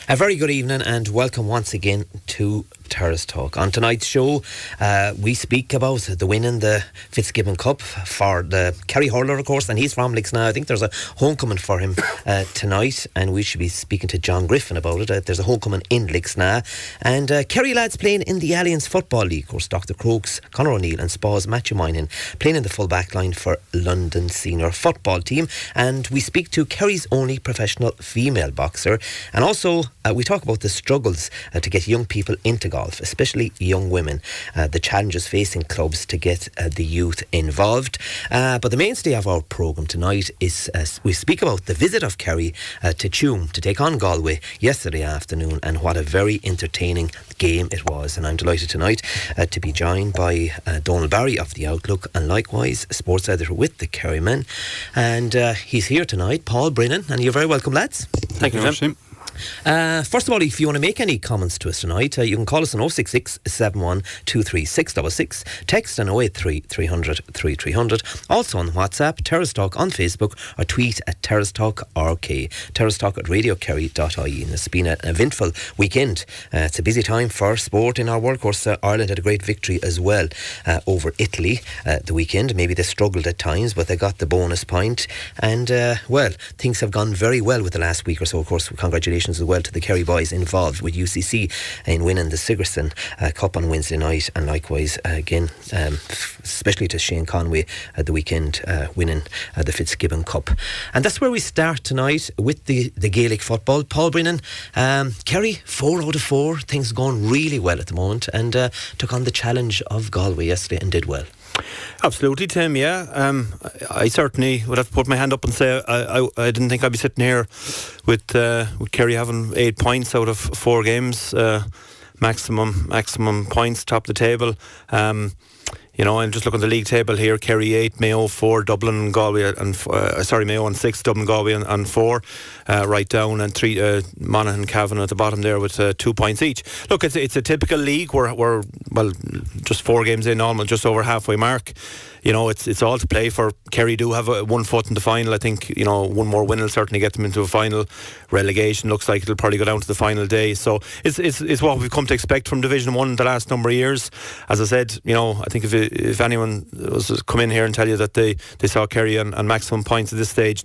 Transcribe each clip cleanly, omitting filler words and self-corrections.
A very good evening and welcome once again to Terrace Talk. On tonight's show, we speak about the win in the Fitzgibbon Cup for the Kerry hurler, of course, and he's from Lixnaw. I think there's a homecoming for him tonight, and we should be speaking to John Griffin about it. There's a homecoming in Lixnaw, and Kerry lads playing in the Allianz Football League. Of course, Dr. Crokes, Conor O'Neill and Spaw's Matthew Moynihan playing in the full back line for London senior football team. And we speak to Kerry's only professional female boxer, and also we talk about the struggles to get young people into golf, especially young women, the challenges facing clubs to get the youth involved. But the mainstay of our programme tonight is we speak about the visit of Kerry to Tuam to take on Galway yesterday afternoon, and what a very entertaining game it was. And I'm delighted tonight to be joined by Donal Barry of The Outlook, and likewise sports editor with the Kerry Men. And he's here tonight, Paul Brennan, and you're very welcome, lads. Thank you, Jim. First of all, if you want to make any comments to us tonight, you can call us on 066 71 23 666, text on 083 300 3300, also on WhatsApp, Terrace Talk on Facebook, or tweet at Terrace Talk RK, Terrace Talk at radiokerry.ie. And it's been an eventful weekend. It's a busy time for sport in our world. Of course, Ireland had a great victory as well over Italy the weekend. Maybe they struggled at times, but they got the bonus point. And, well, things have gone very well with the last week or so. Of course, congratulations as well to the Kerry boys involved with UCC in winning the Sigerson Cup on Wednesday night, and likewise again especially to Shane Conway at the weekend winning the Fitzgibbon Cup. And that's where we start tonight with the Gaelic football. Paul Brennan, Kerry 4 out of 4, things going really well at the moment, and took on the challenge of Galway yesterday and did well. Absolutely, Tim, yeah. I certainly would have to put my hand up and say I didn't think I'd be sitting here with Kerry having 8 points out of 4 games, maximum points, top of the table. I'm just looking at the league table here. Kerry 8, Mayo 4, Dublin, Galway, and Mayo on 6, Dublin, Galway on 4, right down, and 3 Monaghan, Cavan at the bottom there with 2 points each. Look, it's a typical league. We're just 4 games in, almost just over halfway mark. It's all to play for. Kerry do have 1 foot in the final. I think one more win will certainly get them into a final. Relegation looks like it'll probably go down to the final day. So it's what we've come to expect from Division 1 the last number of years. As I said, I think if anyone was to come in here and tell you that they saw Kerry on maximum points at this stage,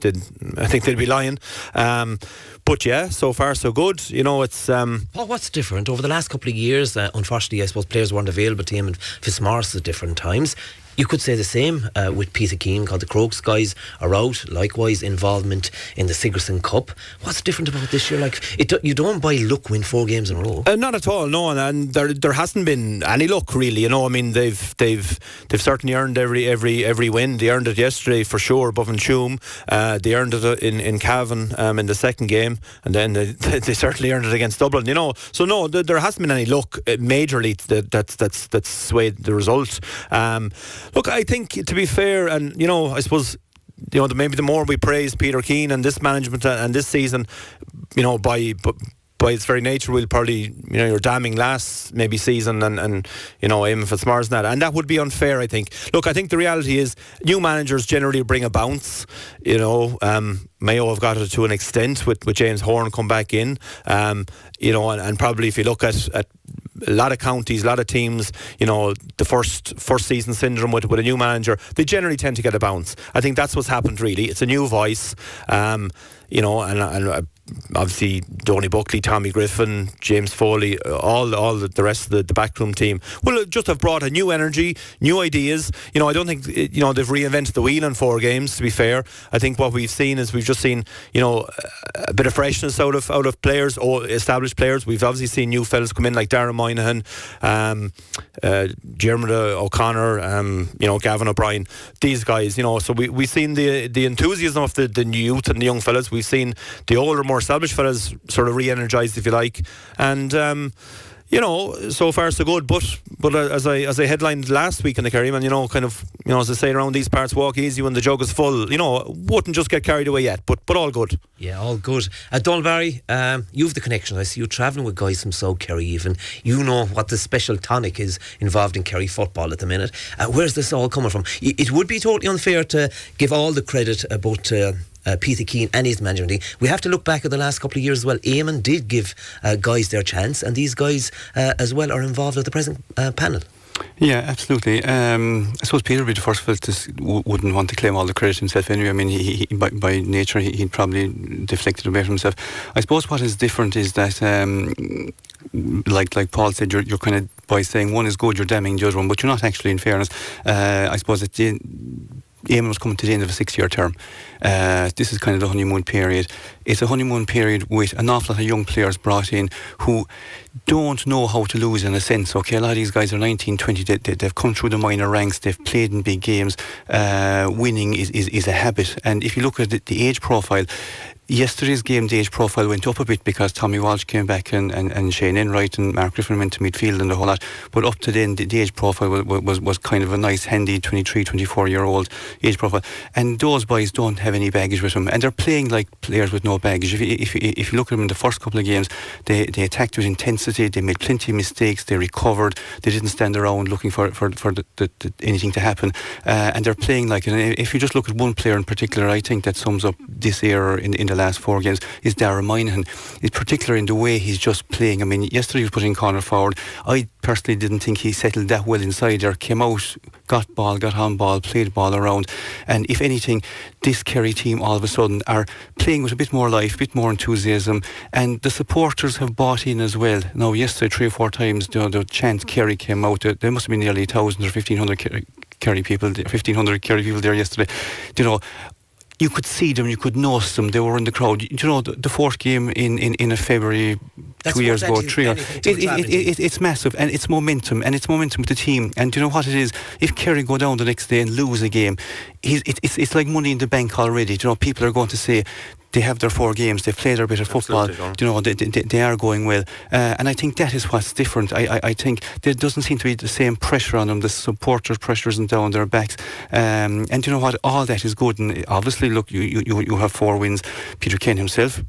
I think they'd be lying. But yeah, so far so good. It's Paul, what's different over the last couple of years? Unfortunately, I suppose players weren't available to him and Fitzmaurice at different times. You could say the same with Peter Keane, because the Crokes guys are out. Likewise, involvement in the Sigerson Cup. What's different about this year? You don't by luck win 4 games in a row. Not at all, no. And there hasn't been any luck really. They've certainly earned every win. They earned it yesterday for sure, above in Tuam. They earned it in Cavan in the second game, and then they certainly earned it against Dublin. So no, there hasn't been any luck majorly that's swayed the result. Look, I think, to be fair, and I suppose maybe the more we praise Peter Keane and this management and this season, by its very nature, we'll probably, you're damning last maybe season and aiming for Fitzmaurice and that. And that would be unfair, I think. Look, I think the reality is new managers generally bring a bounce. Mayo have got it to an extent with James Horan come back in. And probably if you look at a lot of counties, a lot of teams, the first season syndrome with a new manager, they generally tend to get a bounce. I think that's what's happened really. It's a new voice, and obviously Donny Buckley, Tommy Griffin, James Foley, all the rest of the backroom team will just have brought a new energy, new ideas. I don't think they've reinvented the wheel in 4 games, to be fair. I think what we've seen is we've just seen a bit of freshness out of players, or established players. We've obviously seen new fellas come in like Darren Moynihan, Diarmuid O'Connor, Gavin O'Brien, these guys. So we've seen the enthusiasm of the youth and the young fellas. We've seen the older, more established fellas sort of re-energised, if you like, and so far so good. But as I headlined last week in the Kerryman, as they say around these parts, walk easy when the jug is full. Wouldn't just get carried away yet, but all good. Yeah, all good. Donal Barry, you've the connection. I see you travelling with guys from South Kerry even. You know what the special tonic is involved in Kerry football at the minute. Where's this all coming from? It would be totally unfair to give all the credit about Peter Keane and his management team. We have to look back at the last couple of years as well. Eamon did give guys their chance, and these guys as well are involved at the present panel. Yeah, absolutely. I suppose Peter would be the first fellow wouldn't want to claim all the credit himself anyway. I mean, he by nature, he'd probably deflected away from himself. I suppose what is different is that, like Paul said, you're kind of, by saying one is good, you're damning the other one, but you're not actually, in fairness. I suppose that Eamon was coming to the end of a 6-year term. This is kind of the honeymoon period. It's a honeymoon period with an awful lot of young players brought in who don't know how to lose, in a sense. Okay, a lot of these guys are 19, 20, they've come through the minor ranks, they've played in big games. Winning is a habit. And if you look at the age profile, yesterday's game, the age profile went up a bit because Tommy Walsh came back and Shane Enright and Mark Griffin went to midfield and the whole lot. But up to then, the age profile was kind of a nice, handy 23, 24-year-old age profile. And those boys don't have any baggage with them. And they're playing like players with no baggage. If you look at them in the first couple of games, they attacked with intensity, they made plenty of mistakes, they recovered, they didn't stand around looking for anything to happen. And they're playing like, and if you just look at one player in particular, I think that sums up this era in the last 4 games, is Darragh Moynihan. It's particular in the way he's just playing. I mean, yesterday he was putting Conor forward. I personally didn't think he settled that well inside there. Came out, got on ball, played ball around. And if anything, this Kerry team all of a sudden are playing with a bit more life, a bit more enthusiasm, and the supporters have bought in as well. Now, yesterday, 3 or 4 times, the chant Kerry came out. There must have been nearly 1,000 or 1,500 Kerry people there yesterday. You know, you could see them, you could notice them, they were in the crowd. You know, the 4th game in a February, that's 2 years ago, 3 years. It's massive, and it's momentum with the team. And do you know what it is? If Kerry go down the next day and lose a game, it's like money in the bank already. You know, people are going to say, they have their 4 games, they've played their bit of football, you know, they are going well. And I think that is what's different. I think there doesn't seem to be the same pressure on them. The supporters' pressure isn't down their backs. And you know what, all that is good. And obviously, look, you have 4 wins. Peter Kenn himself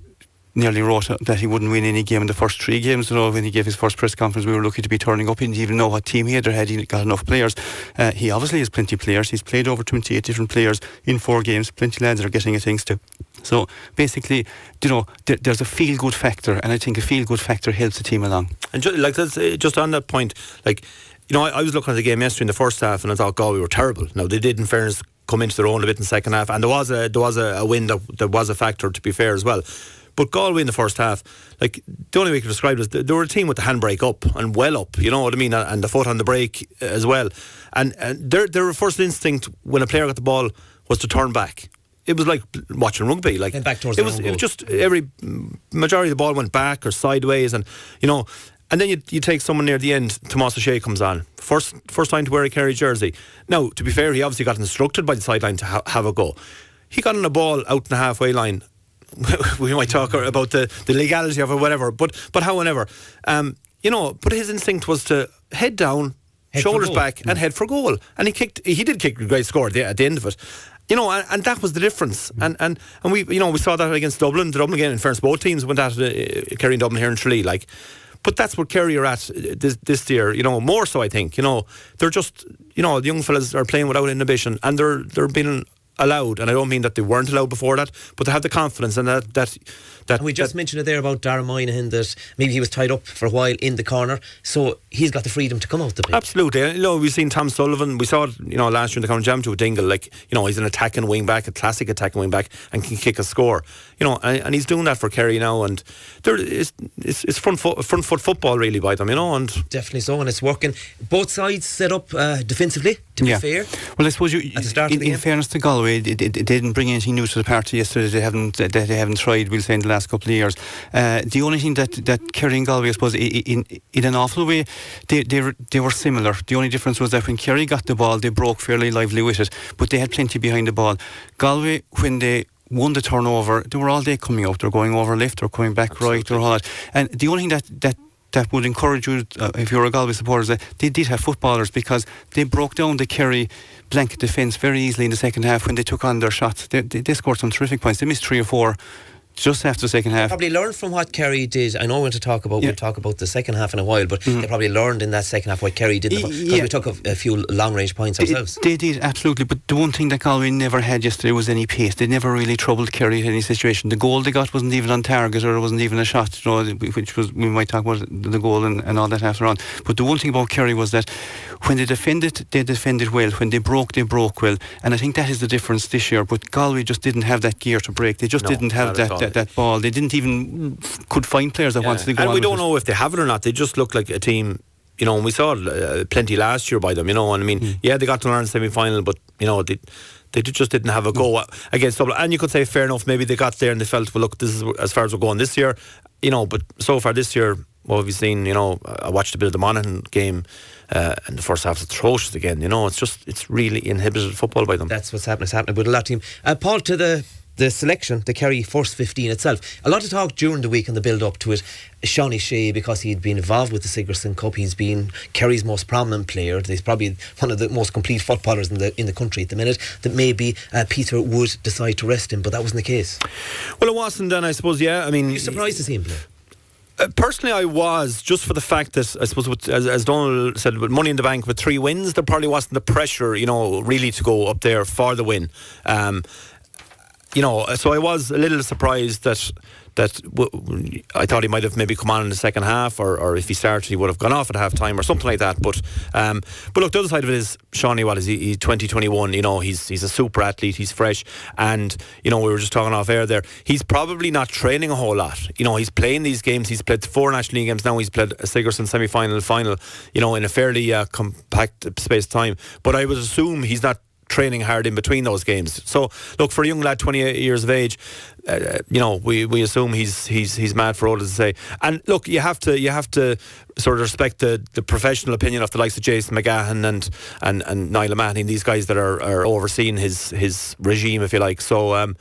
nearly wrote that he wouldn't win any game in the first 3 games. You know, when he gave his first press conference, we were lucky to be turning up. He didn't even know what team he had or had he got enough players. He obviously has plenty of players. He's played over 28 different players in 4 games. Plenty of lads are getting at things too. So basically, you know, there's a feel-good factor, and I think a feel-good factor helps the team along. And just on that point, like, you know, I was looking at the game yesterday in the first half, and I thought Galway were terrible. Now, they did, in fairness, come into their own a bit in the second half, and there was a win that was a factor, to be fair, as well. But Galway in the first half, like, the only way you could describe it is they were a team with the handbrake up and well up, you know what I mean, and the foot on the brake as well. And their first instinct when a player got the ball was to turn back. It was like watching rugby. Like, and back towards it was just every majority of the ball went back or sideways, and you know. And then you take someone near the end. Tomás O'Shea comes on, first time to wear a Kerry jersey. Now, to be fair, he obviously got instructed by the sideline to have a go. He got on a ball out in the halfway line. We might talk about the legality of it, whatever. But however, you know, but his instinct was to head down, shoulders back, and head for goal. And he did kick a great score at the end of it. You know, and that was the difference. And we, you know, we saw that against Dublin. The Dublin game, in fairness, both teams went at Kerry and Dublin here in Tralee, like. But that's what Kerry are at this year, you know, more so, I think. You know, they're just, you know, the young fellas are playing without inhibition, and they're being allowed, and I don't mean that they weren't allowed before that, but they have the confidence, and that and we just mentioned it there about Darragh Moynihan, that maybe he was tied up for a while in the corner, so he's got the freedom to come out the pitch. Absolutely. And, you know, we've seen Tom Sullivan, we saw it, you know, last year in the County Jam to a Dingle, like, you know, he's an attacking wing back, a classic attacking wing back, and can kick a score, you know, and he's doing that for Kerry now, and it's front foot football really by them, you know, and definitely so, and it's working. Both sides set up defensively, to be fair. Well, I suppose at the start of the game, in fairness to Galway, they didn't bring anything new to the party yesterday. They haven't tried, we'll say, in the last couple of years. The only thing that Kerry and Galway, I suppose, in an awful way, they were similar. The only difference was that when Kerry got the ball, they broke fairly lively with it, but they had plenty behind the ball. Galway, when they won the turnover, they were all day coming out. They're going over left, or coming back right, or all that. And the only thing that would encourage you, if you're a Galway supporter, is that they did have footballers, because they broke down the Kerry blanket defence very easily in the second half when they took on their shots. They scored some terrific points. They missed 3 or 4 just after the second half. Probably learned from what Kerry did. I know we'll talk about the second half in a while, but they probably learned in that second half what Kerry did, because we took a few long range points ourselves. They did, absolutely. But the one thing that Galway never had yesterday was any pace. They never really troubled Kerry in any situation. The goal they got wasn't even on target, or it wasn't even a shot, which was, we might talk about the goal and all that after on. But the one thing about Kerry was that when they defended well. When they broke well. And I think that is the difference this year. But Galway just didn't have that gear to break. They just didn't have that ball. They didn't even could find players that wanted to go on. And we don't know if they have it or not. They just look like a team, and we saw plenty last year by them, and I mean, they got to an Ireland semi-final, but, they just didn't have a go against Dublin. And you could say, fair enough, maybe they got there and they felt, well, look, this is as far as we're going this year, but so far this year, what have you seen? I watched a bit of the Moynihan game, and the first half was atrocious again. It's really inhibited football by them. That's what's happening. It's happening with a lot of team. Paul, to the selection, the Kerry first 15 itself. A lot of talk during the week and the build up to it. Sean Shea, because he'd been involved with the Sigerson Cup, he's been Kerry's most prominent player. He's probably one of the most complete footballers in the country at the minute. That maybe Peter would decide to rest him, but that wasn't the case. Well, it wasn't, and I suppose, I mean, you're surprised to see him play? Personally, I was, just for the fact that I suppose, as Donal said, with Money in the Bank, with 3 wins, there probably wasn't the pressure, really to go up there for the win. So I was a little surprised that I thought he might have maybe come on in the second half, or if he started, he would have gone off at half time or something like that. But look, the other side of it is Shawnee. What is he? He's 2021. He's a super athlete. He's fresh, and we were just talking off air there. He's probably not training a whole lot. He's playing these games. He's played 4 National League games now. He's played a Sigerson semi-final, final. In a fairly compact space of time. But I would assume he's not training hard in between those games. So look, for a young lad 28 years of age, we assume he's mad for all to say. And look, you have to sort of respect the professional opinion of the likes of Jason McGahan and Niall O'Mahony, these guys that are overseeing his regime, if you like. So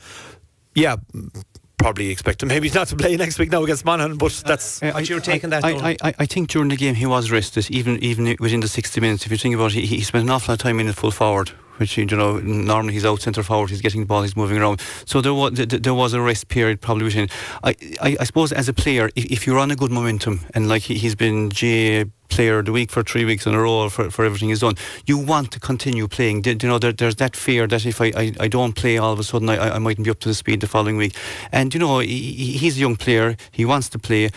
probably expect him maybe not to play next week now against Monaghan, but that's what you're taking that. I think during the game he was rested, even within the 60 minutes. If you think about it, he spent an awful lot of time in the full forward, which normally he's out centre forward, he's getting the ball, he's moving around. So there was a rest period probably within. I suppose as a player, if you're on a good momentum, and like he's been GA player of the week for 3 weeks in a row for everything he's done, you want to continue playing. There's that fear that if I don't play, all of a sudden I mightn't be up to the speed the following week. And he's a young player, he wants to play.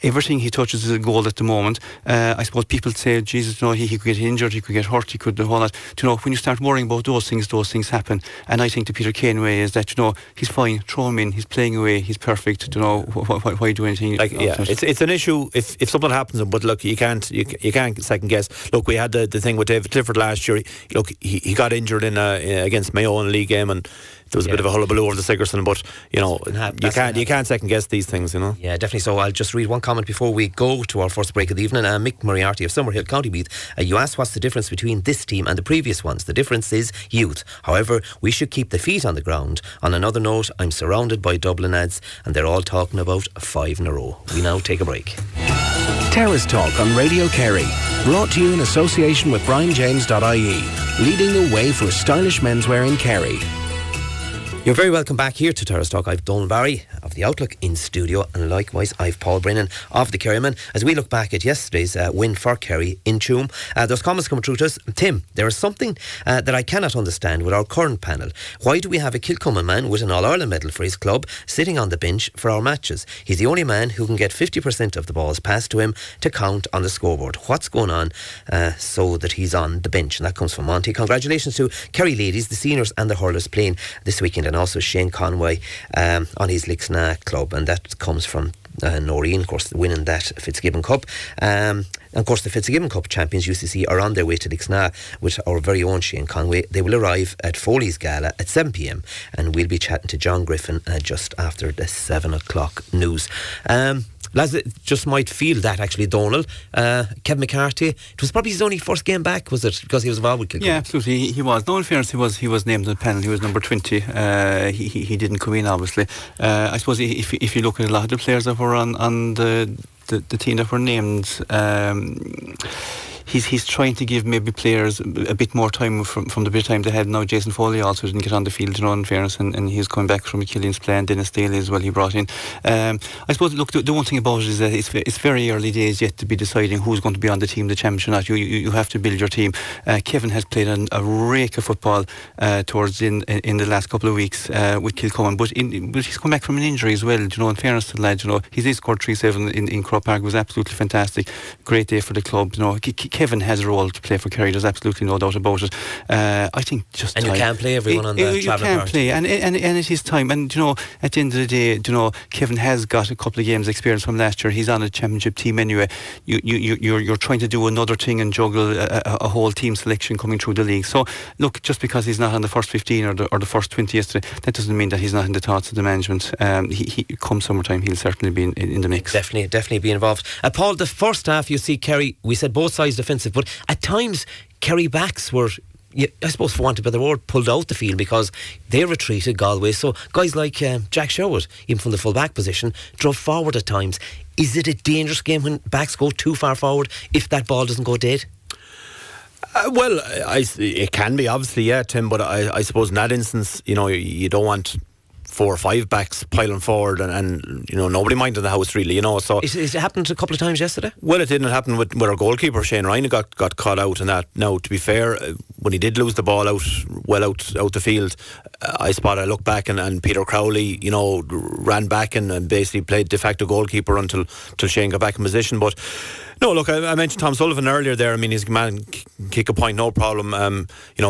Everything he touches is a goal at the moment. I suppose people say, Jesus, he could get injured, he could get hurt, he could do all that. When you start worrying about those things happen. And I think the Peter Kane way is that he's fine, throw him in, he's playing away, he's perfect. Why do anything? It's an issue if something happens. But look, you can't second guess. Look, we had the thing with David Clifford last year. He got injured in against Mayo in a league game, and there was a bit of a hullabaloo over the Sigerson, but you can't second guess these things. Yeah, definitely. So I'll just read one comment before we go to our first break of the evening. Mick Moriarty of Summerhill, County Meath. You asked what's the difference between this team and the previous ones. The difference is youth. However, we should keep the feet on the ground. On another note, I'm surrounded by Dublin ads, and they're all talking about 5 in a row. We now take a break. Terrace Talk on Radio Kerry, brought to you in association with BrianJames.ie, leading the way for stylish menswear in Kerry. You're very welcome back here to Terrace Talk. I've Donal Barry of The Outlook in studio, and likewise I've Paul Brennan of The Kerryman. As we look back at yesterday's win for Kerry in Tuam, those comments come through to us. Tim, there is something that I cannot understand with our current panel. Why do we have a Kilcummin man with an All-Ireland medal for his club sitting on the bench for our matches? He's the only man who can get 50% of the balls passed to him to count on the scoreboard. What's going on so that he's on the bench? And that comes from Monty. Congratulations to Kerry ladies, the seniors and the hurlers playing this weekend, and also Shane Conway on his Lixna club, and that comes from Noreen, of course, winning that Fitzgibbon Cup. And of course the Fitzgibbon Cup champions UCC are on their way to Lixna with our very own Shane Conway. They will arrive at Foley's Gala at 7 p.m, and we'll be chatting to John Griffin just after the 7 o'clock news. Lads, just might feel that actually, Donal. Kevin McCarthy, it was probably his only first game back, was it? Because he was involved with Kilcummin. Yeah, absolutely. He was. No, in fairness, he was named on the panel. He was number 20. He didn't come in, obviously. I suppose if you look at a lot of the players that were on the team that were named, he's trying to give maybe players a bit more time from the bit of time they had. Now Jason Foley also didn't get on the field, in fairness, and he's coming back from Killian's play, and Dennis Daly as well he brought in. I suppose, look, the one thing about it is that it's very early days yet to be deciding who's going to be on the team, the championship or not. You have to build your team. Kevin has played a rake of football towards in the last couple of weeks with Kilcoman, but he's come back from an injury as well. In fairness to the lad, he did score 3-7 in Croke Park. It was absolutely fantastic. Great day for the club. Kevin has a role to play for Kerry. There's absolutely no doubt about it. I think just and time. You can't play everyone on the travelling You part. can't play, and it is time. And at the end of the day, Kevin has got a couple of games experience from last year. He's on a championship team anyway. You're trying to do another thing and juggle a whole team selection coming through the league. So look, just because he's not on the first 15 or the first 20 yesterday, that doesn't mean that he's not in the thoughts of the management. He come summertime, he'll certainly be in the mix. Definitely be involved. Paul, the first half you see Kerry, we said both sides defensive, but at times Kerry backs were, I suppose for want of a better word, pulled out the field because they retreated Galway. So guys like Jack Sherwood, even from the full back position, drove forward at times. Is it a dangerous game when backs go too far forward if that ball doesn't go dead? Well, it can be, obviously, yeah, Tim, but I suppose in that instance, you don't want 4 or 5 backs piling forward and nobody minded the house really, so it happened a couple of times yesterday. Well, it didn't happen with our goalkeeper Shane Ryan got caught out in that. Now, to be fair, when he did lose the ball out the field, I looked back and Peter Crowley ran back and basically played de facto goalkeeper until Shane got back in position. But no, look, I mentioned Tom Sullivan earlier there. I mean, he's a man, kick a point, no problem.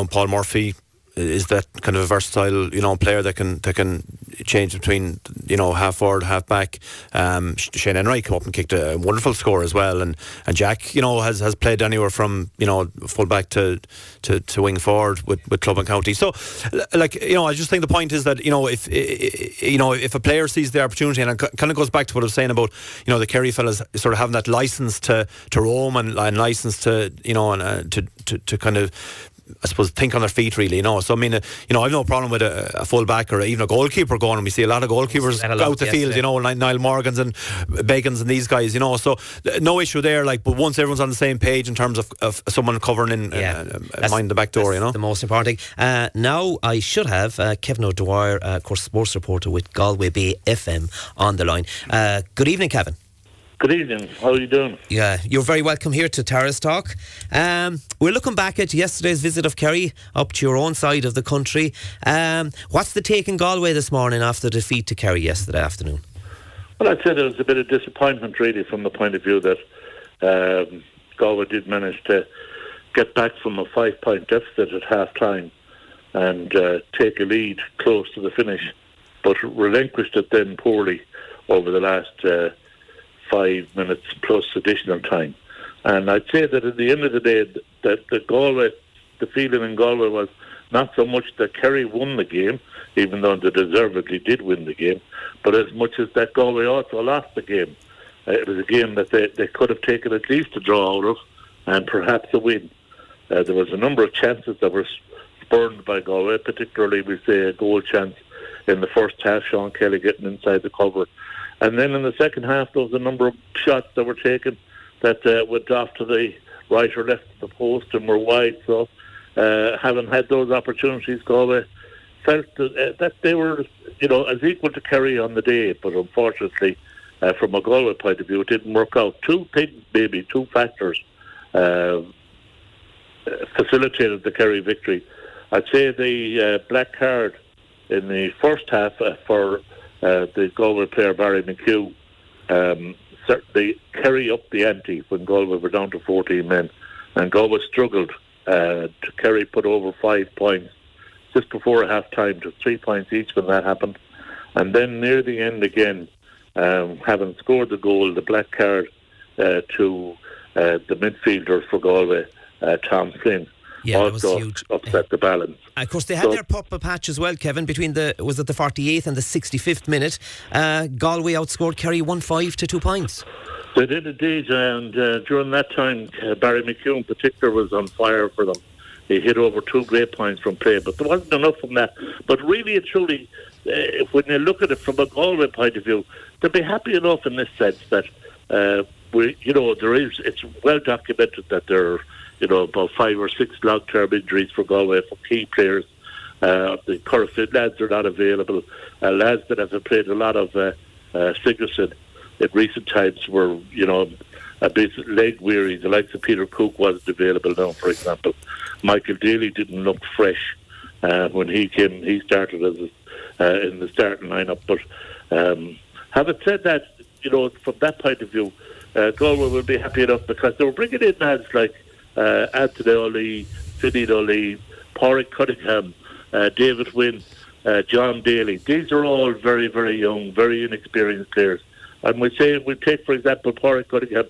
Paul Murphy is that kind of a versatile, player that can change between, half forward, half back. Shane Enright came up and kicked a wonderful score as well, and Jack, has played anywhere from full back to wing forward with club and county. So, I just think the point is that if a player sees the opportunity, and it kind of goes back to what I was saying about the Kerry fellas sort of having that license to roam and license to to kind of, I suppose, think on their feet really, So I mean, I've no problem with a full back or even a goalkeeper going, and we see a lot of goalkeepers out the field, Niall Morgans and Bagans and these guys, so no issue there, but once everyone's on the same page in terms of someone covering in mind the back door, the most important thing. Now I should have Kevin O'Dwyer, of course, sports reporter with Galway Bay FM on the line. Good evening, Kevin. Good evening. How are you doing? Yeah, you're very welcome here to Terrace Talk. We're looking back at yesterday's visit of Kerry up to your own side of the country. What's the take in Galway this morning after the defeat to Kerry yesterday afternoon? Well, I'd say there was a bit of disappointment really from the point of view that Galway did manage to get back from a 5-point deficit at half-time and take a lead close to the finish, but relinquished it then poorly over the last 5 minutes plus additional time. And I'd say that at the end of the day, that the feeling in Galway was not so much that Kerry won the game, even though they deservedly did win the game, but as much as that Galway also lost the game. It was a game that they could have taken at least a draw out of, and perhaps a win. There was a number of chances that were spurned by Galway, particularly we say a goal chance in the first half, Sean Kelly getting inside the cover. And then in the second half, there was a number of shots that were taken that went off to the right or left of the post and were wide. So, having had those opportunities, Galway felt that they were, as equal to Kerry on the day. But unfortunately, from a Galway point of view, it didn't work out. Two factors facilitated the Kerry victory. I'd say the black card in the first half for the Galway player Barry McHugh certainly carry up the ante when Galway were down to 14 men, and Galway struggled to Kerry put over 5 points just before half time to 3 points each when that happened. And then near the end again, having scored the goal, the black card to the midfielder for Galway, Tom Flynn, also upset the balance. Of course, they had their purple patch as well, Kevin, between the 48th and the 65th minute. Galway outscored Kerry 1-5 to 2 points. They did indeed, and during that time, Barry McHugh in particular was on fire for them. He hit over 2 great points from play, but there wasn't enough from that. But really and truly, when you look at it from a Galway point of view, they'll be happy enough in this sense that it's well documented that there are, about 5 or 6 long-term injuries for Galway for key players. The Corofin lads are not available. Lads that have played a lot of Sigerson in recent times were, a bit leg weary. The likes of Peter Cook wasn't available now, for example. Michael Daly didn't look fresh when he came. He started as in the starting lineup. But having said that, from that point of view, Galway will be happy enough because they were bringing in lads like Anthony O'Leary, Finney O'Leary, Pádraig Cunningham, David Wynne, John Daly. These are all very, very young, very inexperienced players. And we take, for example, Pádraig Cunningham,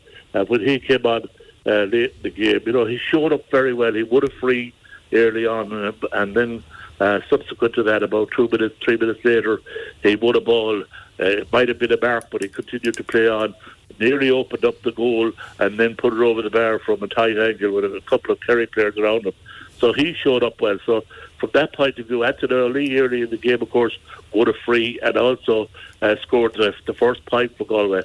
when he came on late in the game, he showed up very well. He won a free early on, and then subsequent to that, about 3 minutes later, he won a ball. It might have been a mark, but he continued to play on, nearly opened up the goal, and then put it over the bar from a tight angle with a couple of Kerry players around him. So he showed up well. So from that point of view, Anthony O'Leary early in the game, of course, won a free and also scored the first point for Galway.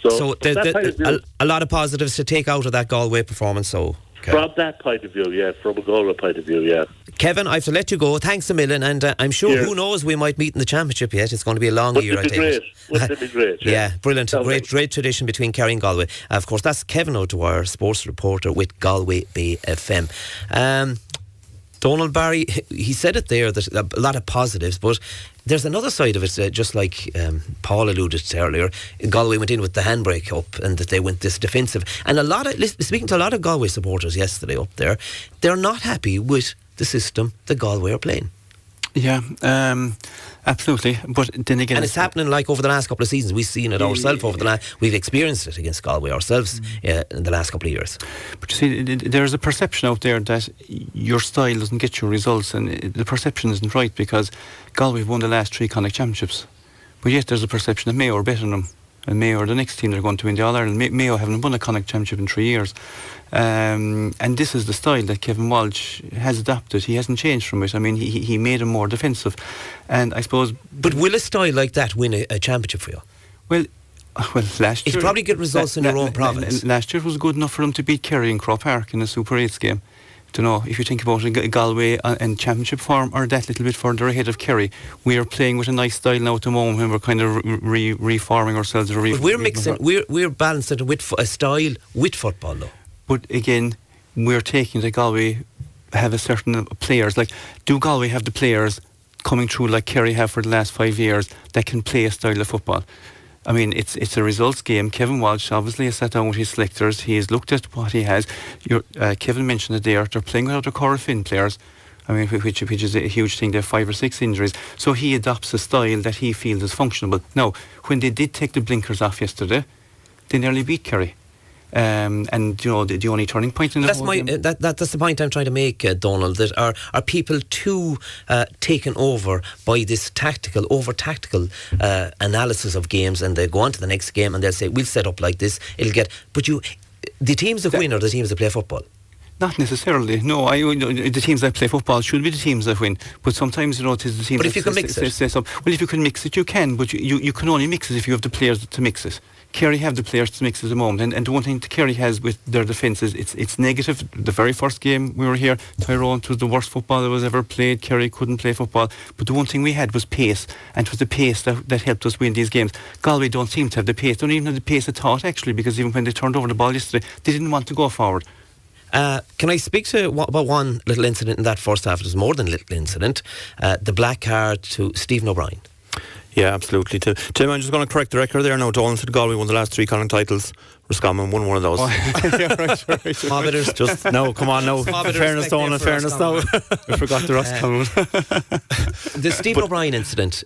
So a lot of positives to take out of that Galway performance. So from that point of view, yeah, from a Galway point of view, yeah. Kevin, I have to let you go. Thanks a million, and I'm sure, who knows, we might meet in the championship yet. It's going to be a long year, I think. Wouldn't it be great? Yeah, brilliant. Great tradition between Kerry and Galway. Of course, that's Kevin O'Dwyer, sports reporter with Galway Bay FM. Donal Barry, he said it there, that a lot of positives, but there's another side of it, just like Paul alluded to earlier. Galway went in with the handbrake up and that they went this defensive. And speaking to a lot of Galway supporters yesterday up there, they're not happy with the system that Galway are playing. Yeah, absolutely. But then again, and it's happening like over the last couple of seasons. We've seen it ourselves we've experienced it against Galway ourselves in the last couple of years. But you see, there's a perception out there that your style doesn't get you results, and the perception isn't right because Galway have won the last 3 Connacht championships. But yet there's a perception that Mayo are better than them, and Mayo are the next team they're going to win the All-Ireland. Mayo haven't won a Connacht championship in 3 years. And this is the style that Kevin Walsh has adopted. He hasn't changed from it. I mean, he made him more defensive. And I suppose... But will a style like that win a championship for you? Well, last year... It's probably get results in your own province. Last year was good enough for them to beat Kerry in Croke Park in a Super 8s game. If you think about it, Galway and championship form are that little bit further ahead of Kerry. We are playing with a nice style now at the moment when we're kind of reforming ourselves. But we're balancing it with a style with football though. But again, we're taking that Galway have a certain players. Like, do Galway have the players coming through like Kerry have for the last 5 years that can play a style of football? I mean, it's a results game. Kevin Walsh obviously has sat down with his selectors. He has looked at what he has. Kevin mentioned it there. They're playing without their Corofin players. I mean, which is a huge thing. They have 5 or 6 injuries. So he adopts a style that he feels is functional. Now, when they did take the blinkers off yesterday, they nearly beat Kerry. And the only turning point in the whole game. That's the point I'm trying to make, Donald. That are people too taken over by this tactical analysis of games, and they go on to the next game and they'll say we'll set up like this. The teams that win are the teams that play football. Not necessarily. No, the teams that play football should be the teams that win. But sometimes, it is the teams. But if you can mix it, well, if you can mix it, you can. But you can only mix it if you have the players to mix it. Kerry have the players to mix at the moment, and the one thing that Kerry has with their defence is it's negative. The very first game we were here, Tyrone was the worst football that was ever played. Kerry couldn't play football, but the one thing we had was pace, and it was the pace that helped us win these games. Galway don't seem to have the pace, don't even have the pace of thought actually, because even when they turned over the ball yesterday, they didn't want to go forward. Can I speak about one little incident in that first half? It was more than a little incident. The black card to Stephen O'Brien. Yeah, absolutely. Tim, I'm just going to correct the record there now. Donal said Galway won the last 3 Connacht titles. Roscommon won one of those. Yeah, right. Just no, come on, no. Fairness, Donal, fairness now. We forgot the Roscommon. The Stephen O'Brien incident,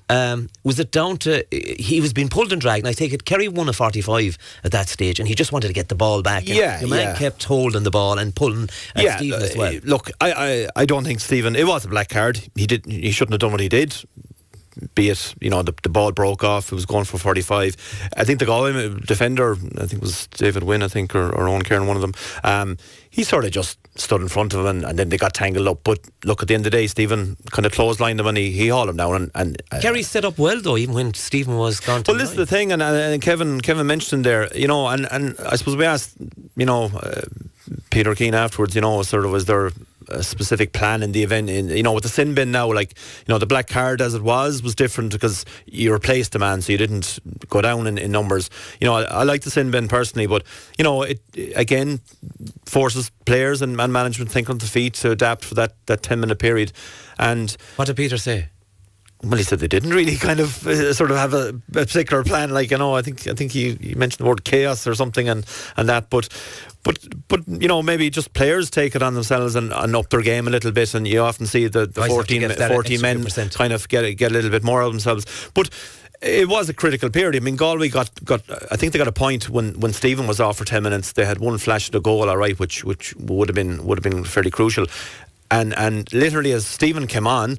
was it down to he was being pulled and dragged? And I take it Kerry won a 45 at that stage, and he just wanted to get the ball back. And the man kept holding the ball and pulling Stephen as well. Look, I don't think Stephen. It was a black card. He shouldn't have done what he did. be it, the ball broke off, it was going for 45. I think the Galway defender, I think it was David Wynne, or Owen Kieran, one of them, he sort of just stood in front of him and then they got tangled up. But look, at the end of the day, Stephen kind of clotheslined him and he hauled him down. And Kerry set up well though, even when Stephen was gone to well, this is the thing, and Kevin mentioned there, and I suppose we asked, Peter Keane afterwards, sort of, was there a specific plan in the event, with the sin bin now, the black card as it was different because you replaced the man, so you didn't go down in numbers. I like the sin bin personally, but it again forces players and management think on the feet to adapt for that 10-minute period. And what did Peter say? Well, he said they didn't really kind of sort of have a particular plan. I think he mentioned the word chaos or something and that, but maybe just players take it on themselves and up their game a little bit, and you often see the 14 men kind of get a little bit more of themselves. But it was a critical period. I mean, Galway got I think they got a point when Stephen was off for 10 minutes. They had one flash at a goal, all right, which would have been fairly crucial. And literally as Stephen came on,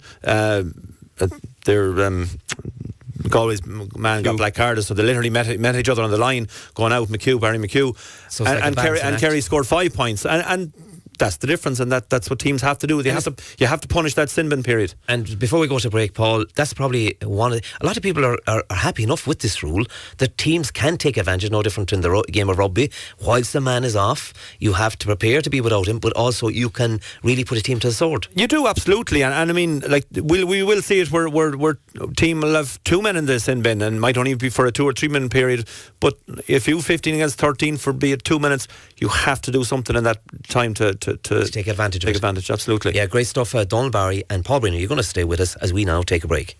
Galway's man got black carded, so they literally met each other on the line going out. Barry McHugh, so and Kerry scored 5 points, and that's the difference, and that's what teams have to do. You have to punish that sin bin period. And before we go to break, Paul, that's probably a lot of people are happy enough with this rule that teams can take advantage, no different in the game of rugby. Whilst the man is off, you have to prepare to be without him, but also you can really put a team to the sword. You do, absolutely, and I mean, we will see it where team will have 2 men in the sin bin and might only be for a 2 or 3 minute period, but if you 15 against 13 for be it 2 minutes, you have to do something in that time to take advantage of it. Take advantage, absolutely. Yeah, great stuff. Donal Barry and Paul Brennan, you're going to stay with us as we now take a break.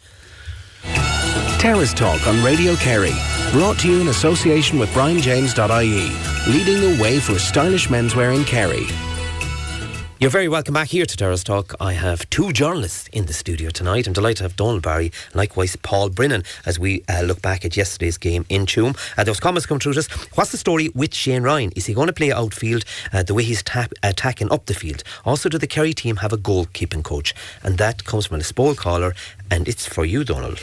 Terrace Talk on Radio Kerry, brought to you in association with BrianJames.ie, leading the way for stylish menswear in Kerry. You're very welcome back here to Terrace Talk. I have 2 journalists in the studio tonight. I'm delighted to have Donal Barry and likewise Paul Brennan as we look back at yesterday's game in Tuam. Those comments come through to us. What's the story with Shane Ryan? Is he going to play outfield the way he's attacking up the field? Also, do the Kerry team have a goalkeeping coach? And that comes from a Spole caller, and it's for you, Donal.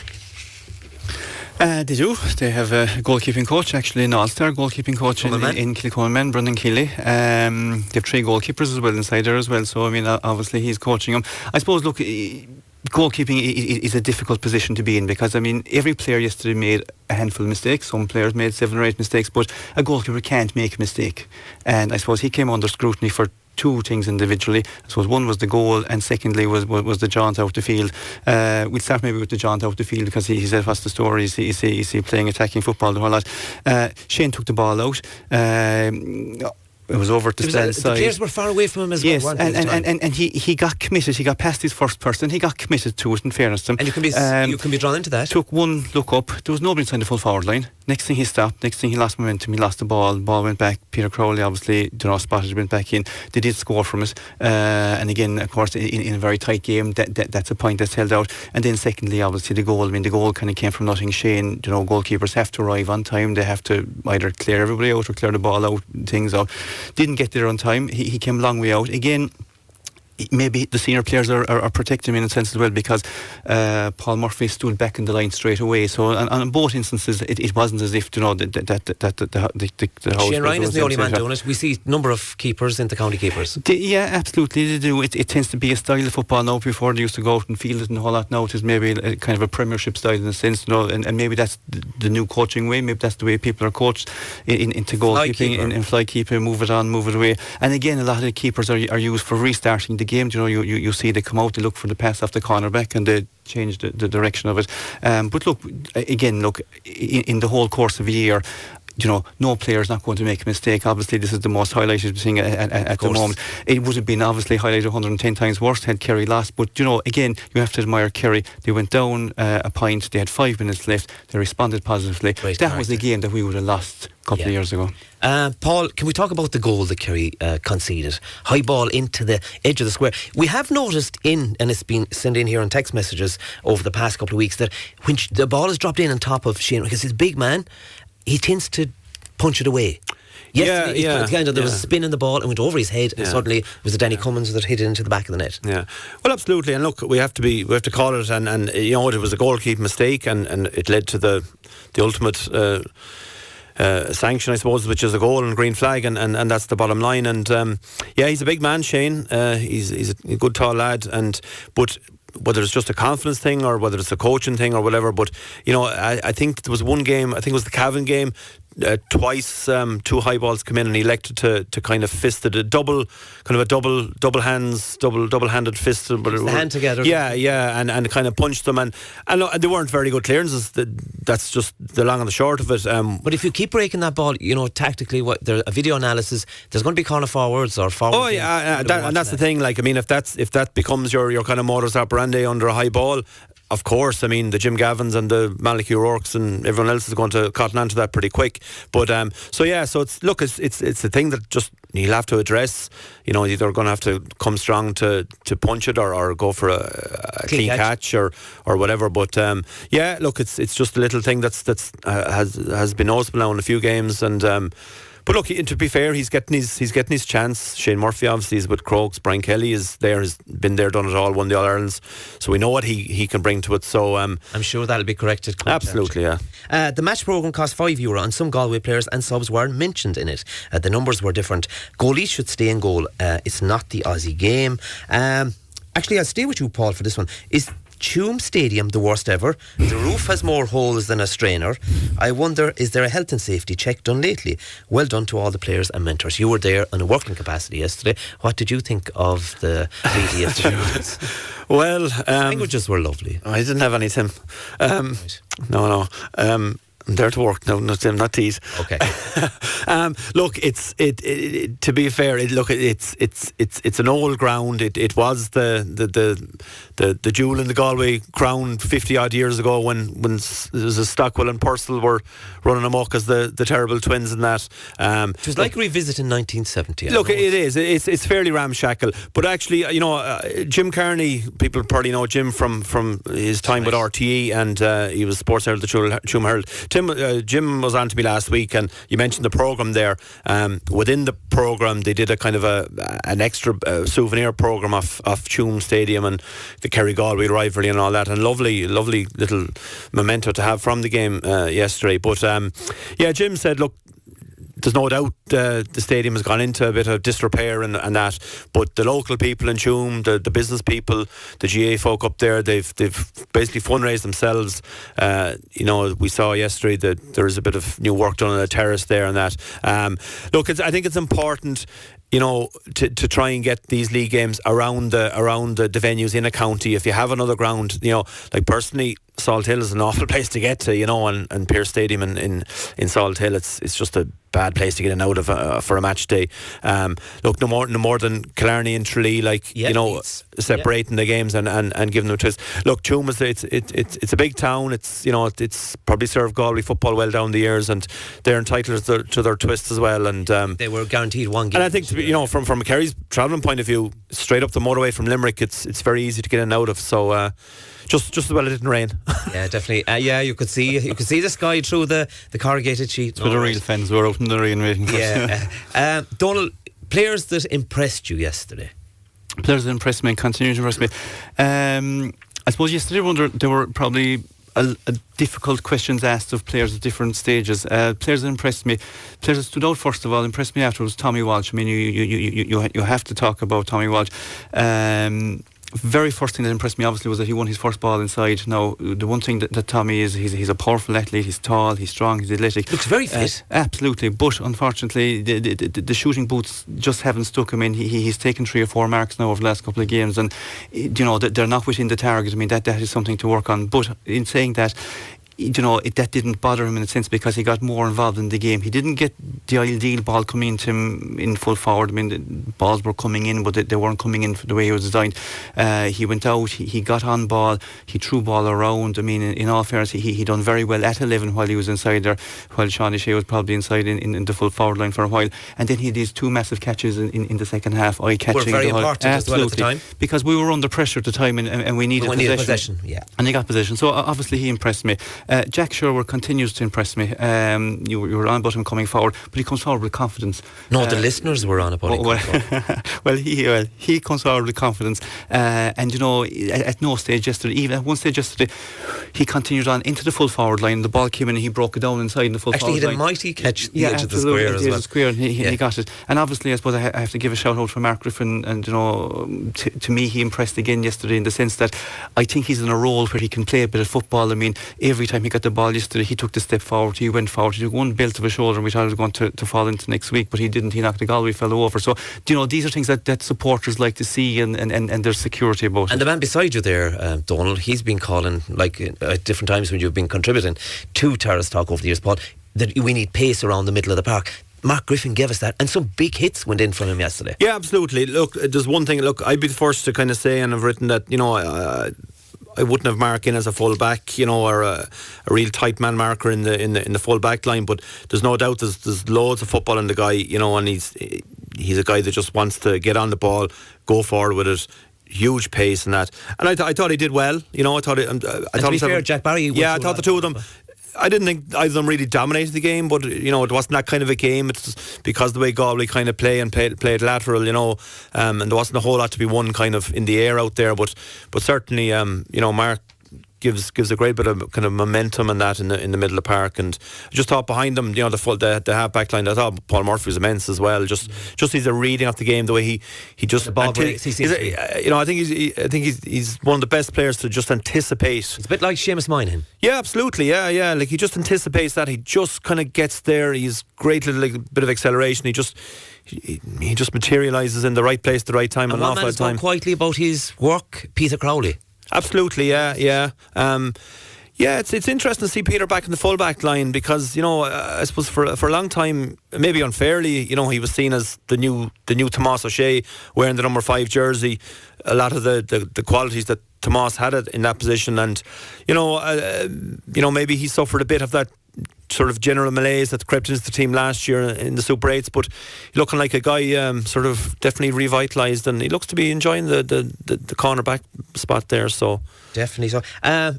They do. They have a goalkeeping coach, actually an all-star goalkeeping coach in Kilcoman, Brendan Keeley. They have 3 goalkeepers as well inside there as well. So, I mean, obviously he's coaching them. I suppose, look, goalkeeping is a difficult position to be in because, I mean, every player yesterday made a handful of mistakes. Some players made 7 or 8 mistakes, but a goalkeeper can't make a mistake. And I suppose he came under scrutiny for 2 things individually. I suppose one was the goal, and secondly was the jaunt out the field. We'll start maybe with the jaunt out the field because he said, what's the story? Is he playing attacking football the whole lot? Shane took the ball out. It was over to stand side. The players were far away from him as well. Yes, and he got committed. He got past his first person. He got committed to it, in fairness to him. And you can be drawn into that. Took one look up. There was nobody inside the full forward line. Next thing he stopped. Next thing he lost momentum. He lost the ball. The ball went back. Peter Crowley obviously spotted it, went back in. They did score from it. And again, of course, in a very tight game, that's a point that's held out. And then secondly, obviously the goal. I mean, the goal kind of came from nothing. Shane, goalkeepers have to arrive on time. They have to either clear everybody out or clear the ball out, things out. Didn't get there on time. He came a long way out. Again, maybe the senior players are protecting him in a sense as well because Paul Murphy stood back in the line straight away. So on both instances, it wasn't as if the house. Shane Ryan is the only man doing it. We see a number of keepers into county keepers. Yeah, absolutely they do. It tends to be a style of football now. Before they used to go out and field it and a whole lot. Now it is maybe a kind of a premiership style in a sense, and maybe that's the new coaching way. Maybe that's the way people are coached into goalkeeping and fly keeper, move it on, move it away. And again, a lot of the keepers are used for restarting the game. You see they come out, they look for the pass off the cornerback and they change the direction of it. But look, in the whole course of a year, no player is not going to make a mistake. Obviously, this is the most highlighted thing at the moment. It would have been obviously highlighted 110 times worse had Kerry lost. But, again, you have to admire Kerry. They went down a point. They had 5 minutes left. They responded positively. That was the game that we would have lost a couple of years ago. Paul, can we talk about the goal that Kerry conceded? High ball into the edge of the square. We have noticed and it's been sent in here on text messages over the past couple of weeks, that when the ball is dropped in on top of Shane, because he's a big man, he tends to punch it away. Yesterday, there was a spin in the ball and went over his head, and suddenly it was the Danny Cummins that hit it into the back of the net. Yeah, well, absolutely. And look, we have to call it, and you know, it was a goalkeeping mistake, and it led to the ultimate sanction, I suppose, which is a goal and green flag, and that's the bottom line. And he's a big man, Shane. He's a good tall lad, but whether it's just a confidence thing or whether it's a coaching thing or whatever, but you know, I think there was one game, I think it was the Cavan game, twice two high balls come in and he elected to kind of fist it, double handed fist, but the hand together, and kind of punched them, and they weren't very good clearances. That's just the long and the short of it. But if you keep breaking that ball, you know, tactically, a video analysis, there's going to be corner forwards or forwards. Oh yeah, and that's the thing. Like, I mean, if that becomes your kind of modus operandi under a high ball, of course, I mean, the Jim Gavins and the Malachy O'Rourke's and everyone else is going to cotton on to that pretty quick. But so it's a thing that just he'll have to address. You know, either going to have to come strong to punch it or go for a clean catch or whatever. But look, it's just a little thing that's has been noticeable now in a few games, and. But look, to be fair, he's getting his chance. Shane Murphy obviously is with Crokes. Brian Kelly is there, has been there, done it all, won the All-Irelands. So we know what he can bring to it. So I'm sure that'll be corrected. Absolutely, yeah. The match programme cost €5 and some Galway players and subs were mentioned in it. The numbers were different. Goalies should stay in goal. It's not the Aussie game. Actually, I'll stay with you, Paul, for this one. Is Tuam Stadium the worst ever? The roof has more holes than a strainer. I wonder, is there a health and safety check done lately? Well done to all the players and mentors. You were there in a working capacity yesterday. What did you think of the media yesterday? Well, languages were lovely. I didn't have any, Tim. No. I'm there to work, no, not Tim, not tease. Okay. Look, to be fair, it's an old ground. It was the jewel in the Galway crown 50 odd years ago when it was Stockwell and Purcell were running amok as the terrible twins in that. It was like revisiting 1970. Look, it is. It's fairly ramshackle, but actually, you know, Jim Kearney, people probably know Jim from his time with RTE, and he was sports editor at the Tuam Herald. Jim was on to me last week, and you mentioned the programme there. Within the programme, they did a kind of an extra souvenir programme of Tuam Stadium and the Kerry-Galway rivalry and all that, and lovely little memento to have from the game yesterday. But Jim said, look, there's no doubt the stadium has gone into a bit of disrepair and that, but the local people in Tuam, the business people, the GA folk up there, they've basically fundraised themselves. You know, we saw yesterday that there is a bit of new work done on the terrace there and that. Look, I think it's important, you know, to try and get these league games around the venues in a county. If you have another ground, you know, like personally, Salt Hill is an awful place to get to, you know, and Pearse Stadium in Salt Hill, it's just a bad place to get in and out of for a match day. Look, no more than Killarney and Tralee, like, you know, separating the games and giving them a twist. Look, Tuam it's a big town. It's, you know, it's probably served Galway football well down the years, and they're entitled to their twist as well. And they were guaranteed one game. And I think, you know, from a Kerry's travelling point of view, straight up the motorway from Limerick, it's very easy to get in and out of. So. Just as well it didn't rain. Yeah, definitely. You could see the sky through the corrugated sheet. So the real fans were out in the rain waiting for us. Donal, players that impressed you yesterday? Players that impressed me and continue to impress me. I suppose yesterday there were probably a difficult questions asked of players at different stages. Players that impressed me, players that stood out first of all, impressed me afterwards. Tommy Walsh. I mean, you have to talk about Tommy Walsh. Very first thing that impressed me obviously was that he won his first ball inside. Now, the one thing that Tommy is, he's a powerful athlete. He's tall, he's strong, he's athletic. Looks very fit. Absolutely, but unfortunately the shooting boots just haven't stuck. I mean, he's taken 3 or 4 marks now over the last couple of games, and you know, they're not within the target. I mean, that is something to work on. But in saying that, you know, that didn't bother him in a sense, because he got more involved in the game. He didn't get the ideal ball coming into him in full forward. I mean, the balls were coming in, but they weren't coming in the way he was designed. He went out, he got on ball, he threw ball around. I mean, in all fairness, he done very well at 11 while he was inside there, while Sean O'Shea was probably inside in the full forward line for a while. And then he had these 2 massive catches in the second half, eye-catching. Were very important as well at the time. Because we were under pressure at the time, and we needed possession. Yeah. And they got possession. So obviously he impressed me. Jack Sherwood continues to impress me. You were on about him coming forward, but he comes forward with confidence. No, the listeners were on about it. Well, he comes forward with confidence, and at no stage yesterday, even at one stage yesterday, he continued on into the full forward line. The ball came in and he broke it down inside in the full forward line. Actually, he had a mighty catch the edge of the square as well. Square, and he got it. And obviously, I suppose I have to give a shout out for Mark Griffin, and to me, he impressed again yesterday in the sense that I think he's in a role where he can play a bit of football. I mean, every time he got the ball yesterday, he took the step forward, he went forward, he took one belt of his shoulder, and we thought it was going to fall into next week, but he didn't. He knocked the Galway fellow over. So, these are things that supporters like to see, and there's security about it. And the man beside you there, Donal, he's been calling, like at different times when you've been contributing to Terrace Talk over the years, Paul, that we need pace around the middle of the park. Mark Griffin gave us that, and some big hits went in from him yesterday. Yeah, absolutely. Look, there's one thing. Look, I'd be the first to kind of say, and I've written that, I wouldn't have Mark in as a full back, or a real tight man marker in the full back line. But there's no doubt there's loads of football in the guy, and he's a guy that just wants to get on the ball, go forward with it. Huge pace and that, and I thought he did well. I thought. To be fair, Jack Barry. Yeah, I thought the two of them. I didn't think either of them really dominated the game, but it wasn't that kind of a game. It's because the way Galway kind of played lateral, and there wasn't a whole lot to be won kind of in the air out there. But certainly, Mark gives a great bit of kind of momentum and that in the middle of the park. And I just thought behind them, the half back line, I thought Paul Murphy was immense as well. Just he's a reading of the game, the way he just the ball I think he's one of the best players to just anticipate. It's a bit like Seamus Moynihan. Yeah, absolutely. Yeah. Like he just anticipates that. He just kind of gets there. He's great little bit of acceleration. He just materialises in the right place, the right time, and an awful lot of time. Quietly about his work, Peter Crowley. Absolutely, yeah. It's interesting to see Peter back in the full-back line because, I suppose for a long time, maybe unfairly, he was seen as the new Tomás O'Shea wearing the number 5 jersey. A lot of the qualities that Tomás had in that position, and maybe he suffered a bit of that sort of general malaise that crept into the team last year in the Super 8s, but looking like a guy sort of definitely revitalised, and he looks to be enjoying the corner back spot there. So definitely so.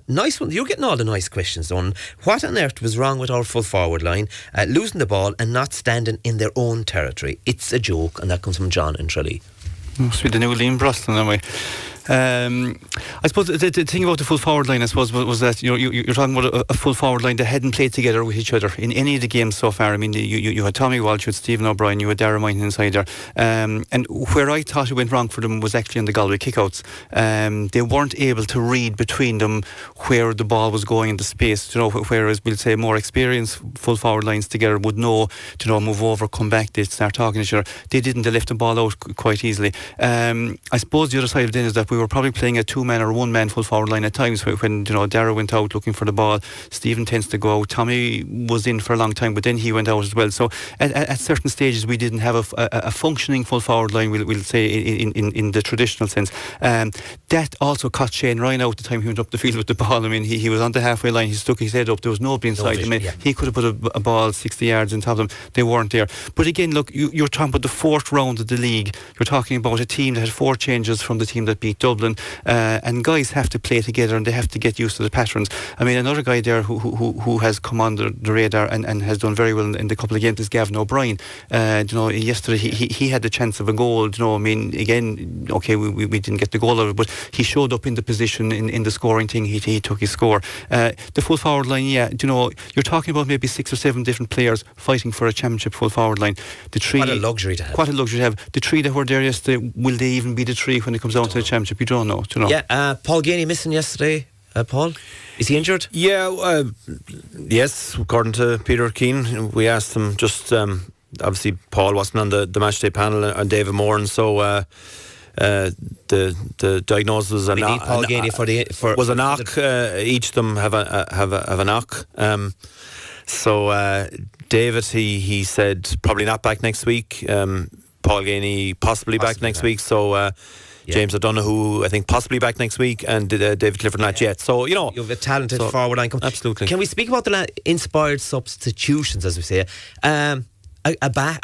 Nice one. You're getting all the nice questions done. What on earth was wrong with our full forward line losing the ball and not standing in their own territory? It's a joke, and that comes from John in Tralee. Must be the new Liam Brosnan that way. I suppose the thing about the full forward line, I suppose, was that you're talking about a full forward line that hadn't played together with each other in any of the games so far. I mean, you had Tommy Walsh, you had Stephen O'Brien, you had Darragh Moynihan inside there, and where I thought it went wrong for them was actually on the Galway kickouts. They weren't able to read between them where the ball was going in the space. Whereas we'll say more experienced full forward lines together would know to move over, come back, they start talking to each other. They didn't. They left the ball out quite easily. I suppose the other side of it is that we were probably playing a 2-man or 1-man full forward line at times when Darragh went out looking for the ball. Stephen tends to go out. Tommy was in for a long time, but then he went out as well. So at certain stages we didn't have a functioning full forward line, we'll say in the traditional sense. That also caught Shane Ryan out the time he went up the field with the ball. I mean, he was on the halfway line, he stuck his head up, there was nobody inside. He could have put a ball 60 yards on top of them. They weren't there. But again, look, you're talking about the 4th round of the league. You're talking about a team that had 4 changes from the team that beat Dublin. And guys have to play together and they have to get used to the patterns. I mean, another guy there who has come on the radar and has done very well in the couple of games is Gavin O'Brien. Yesterday he had the chance of a goal. I mean, again, okay, we didn't get the goal out of it, but he showed up in the position in the scoring thing. He took his score. The full forward line, you're talking about maybe 6 or 7 different players fighting for a championship full forward line. The 3, what a luxury to have. The 3 that were there yesterday, will they even be the 3 when it comes down to the championship? You don't know. Yeah, Paul Ganey missing yesterday. Paul, is he injured? Yeah, yes, according to Peter Keane. We asked him just, obviously Paul wasn't on the matchday panel and David Moran, so the diagnosis was a knock. Paul Ganey was a knock. Each of them have a knock. So David, he said probably not back next week. Paul Ganey possibly back next week. So James O'Donoghue, I think, possibly back next week, and David Clifford not yet. So, you have a talented forward line. Absolutely. Can we speak about the inspired substitutions, as we say? A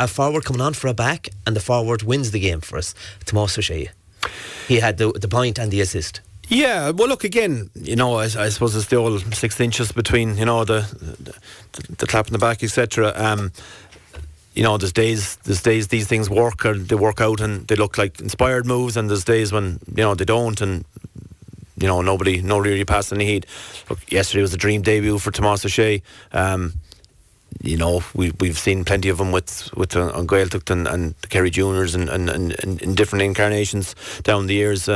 forward coming on for a back, and the forward wins the game for us. Tomás O'Shea. He had the point and the assist. Yeah, well, look, again, I suppose it's the old 6 inches between, the clap in the back, etc. there's days these things work, or they work out and they look like inspired moves, and there's days when they don't, and nobody really passed any heed. Look, yesterday was a dream debut for Tomás O'Shea. We've seen plenty of them with on Gaeltacht and the Kerry Juniors and in different incarnations down the years.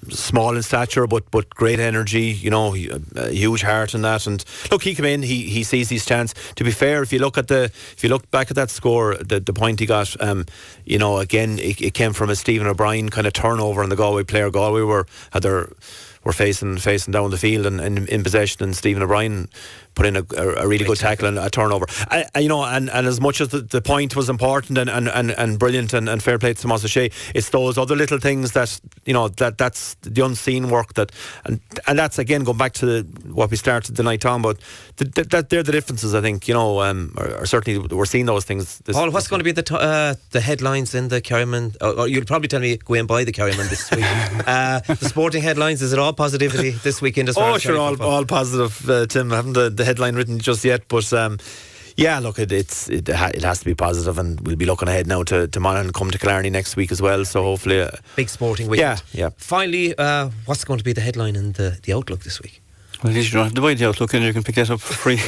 Small in stature, but great energy. A huge heart in that. And look, he came in. He sees his chance. To be fair, if you look back at that score, the point he got, again, it came from a Stephen O'Brien kind of turnover on the Galway player. Galway were facing down the field and in possession, and Stephen O'Brien put in a really good tackle and a turnover. And as much as the point was important and brilliant and fair play to Tomás O'Shea, it's those other little things that that's the unseen work and that's again going back to what we started the night on about. That they're the differences, I think. Or certainly we're seeing those things. Paul, what's going to be the headlines in the Kerryman? Or you'll probably tell me go and buy the Kerryman this week. The sporting headlines, is it all positivity this weekend as far as sure, all positive, Tim. I haven't the headline written just yet, but look, it has to be positive, and we'll be looking ahead now to Moynihan, come to Killarney next week as well, so hopefully big sporting weekend. Yeah. Finally, what's going to be the headline in the Outlook this week? Well, at least you don't have to buy the Outlook, and you can pick that up for free.